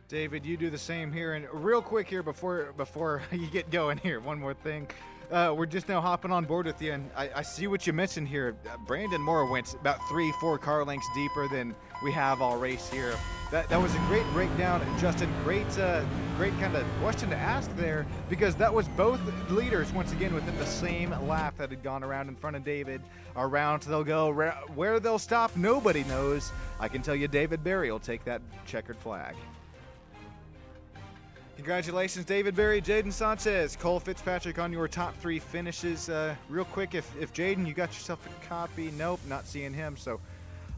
David, you do the same here. And real quick here before you get going here, one more thing. We're just now hopping on board with you, and I see what you mentioned here. Brandon Moore went about 3-4 car lengths deeper than we have all race here. That was a great breakdown, Justin. Great kind of question to ask there, because that was both leaders once again within the same lap that had gone around in front of David. Around they'll go, where they'll stop, nobody knows. I can tell you, David Berry will take that checkered flag. Congratulations, David Berry, Jaden Sanchez, Cole Fitzpatrick on your top 3 finishes. Real quick, if Jaden, you got yourself a copy? Nope, not seeing him. So,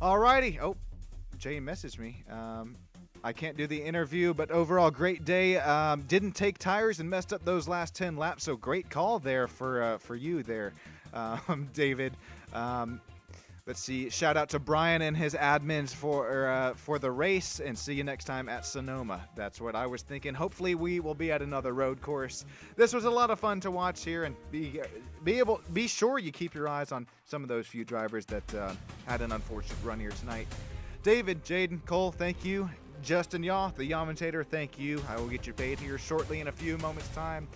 alrighty. Oh, Jay messaged me. I can't do the interview, but overall, great day. Didn't take tires and messed up those last 10 laps, so great call there for you there, David. Let's see. Shout out to Brian and his admins for the race, and see you next time at Sonoma. That's what I was thinking. Hopefully, we will be at another road course. This was a lot of fun to watch here, and be sure you keep your eyes on some of those few drivers that had an unfortunate run here tonight. David, Jaden, Cole, thank you. Justin Yaw, the Yamentator, thank you. I will get you paid here shortly in a few moments' time.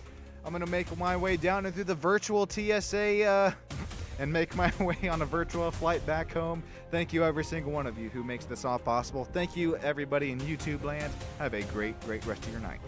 I'm going to make my way down into the virtual TSA and make my way on a virtual flight back home. Thank you, every single one of you who makes this all possible. Thank you, everybody in YouTube land. Have a great rest of your night.